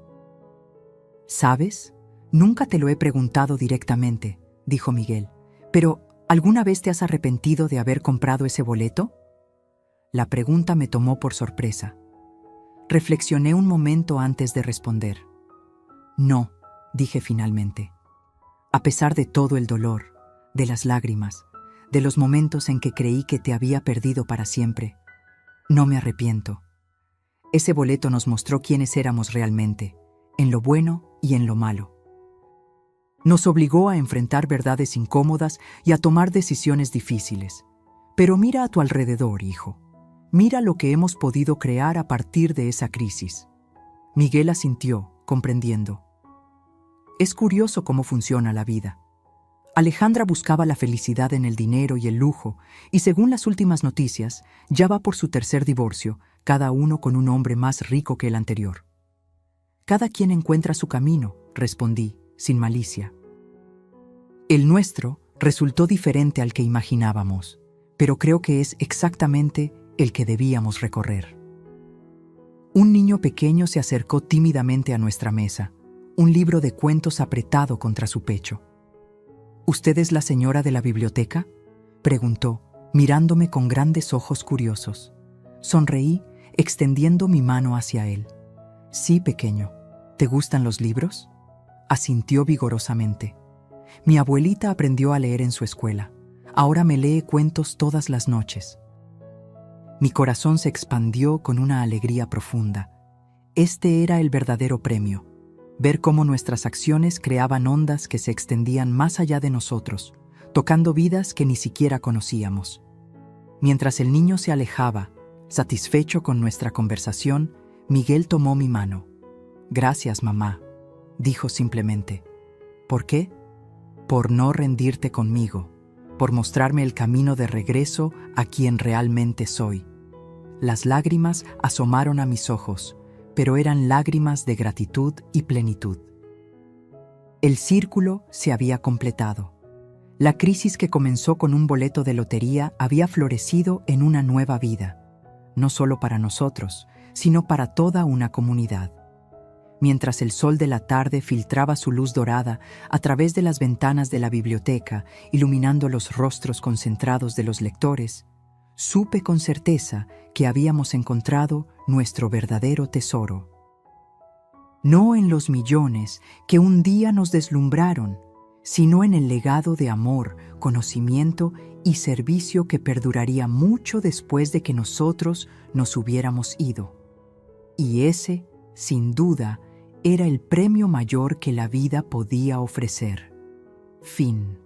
¿Sabes? Nunca te lo he preguntado directamente, dijo Miguel, pero ¿alguna vez te has arrepentido de haber comprado ese boleto? La pregunta me tomó por sorpresa. Reflexioné un momento antes de responder. No, dije finalmente. A pesar de todo el dolor, de las lágrimas, de los momentos en que creí que te había perdido para siempre, no me arrepiento. Ese boleto nos mostró quiénes éramos realmente, en lo bueno y en lo malo. Nos obligó a enfrentar verdades incómodas y a tomar decisiones difíciles. Pero mira a tu alrededor, hijo. Mira lo que hemos podido crear a partir de esa crisis. Miguel asintió, comprendiendo. Es curioso cómo funciona la vida. Alejandra buscaba la felicidad en el dinero y el lujo, y según las últimas noticias, ya va por su tercer divorcio, cada uno con un hombre más rico que el anterior. Cada quien encuentra su camino, respondí, sin malicia. El nuestro resultó diferente al que imaginábamos, pero creo que es exactamente el que debíamos recorrer. Un niño pequeño se acercó tímidamente a nuestra mesa, un libro de cuentos apretado contra su pecho. ¿Usted es la señora de la biblioteca?, preguntó, mirándome con grandes ojos curiosos. Sonreí, extendiendo mi mano hacia él. Sí, pequeño. ¿Te gustan los libros?, asintió vigorosamente. Mi abuelita aprendió a leer en su escuela. Ahora me lee cuentos todas las noches. Mi corazón se expandió con una alegría profunda. Este era el verdadero premio. Ver cómo nuestras acciones creaban ondas que se extendían más allá de nosotros, tocando vidas que ni siquiera conocíamos. Mientras el niño se alejaba, satisfecho con nuestra conversación, Miguel tomó mi mano. «Gracias, mamá», dijo simplemente. «¿Por qué? Por no rendirte conmigo, por mostrarme el camino de regreso a quien realmente soy». Las lágrimas asomaron a mis ojos, pero eran lágrimas de gratitud y plenitud. El círculo se había completado. La crisis que comenzó con un boleto de lotería había florecido en una nueva vida, no solo para nosotros, sino para toda una comunidad. Mientras el sol de la tarde filtraba su luz dorada a través de las ventanas de la biblioteca, iluminando los rostros concentrados de los lectores, supe con certeza que habíamos encontrado nuestro verdadero tesoro. No en los millones que un día nos deslumbraron, sino en el legado de amor, conocimiento y servicio que perduraría mucho después de que nosotros nos hubiéramos ido. Y ese, sin duda, era el premio mayor que la vida podía ofrecer. Fin.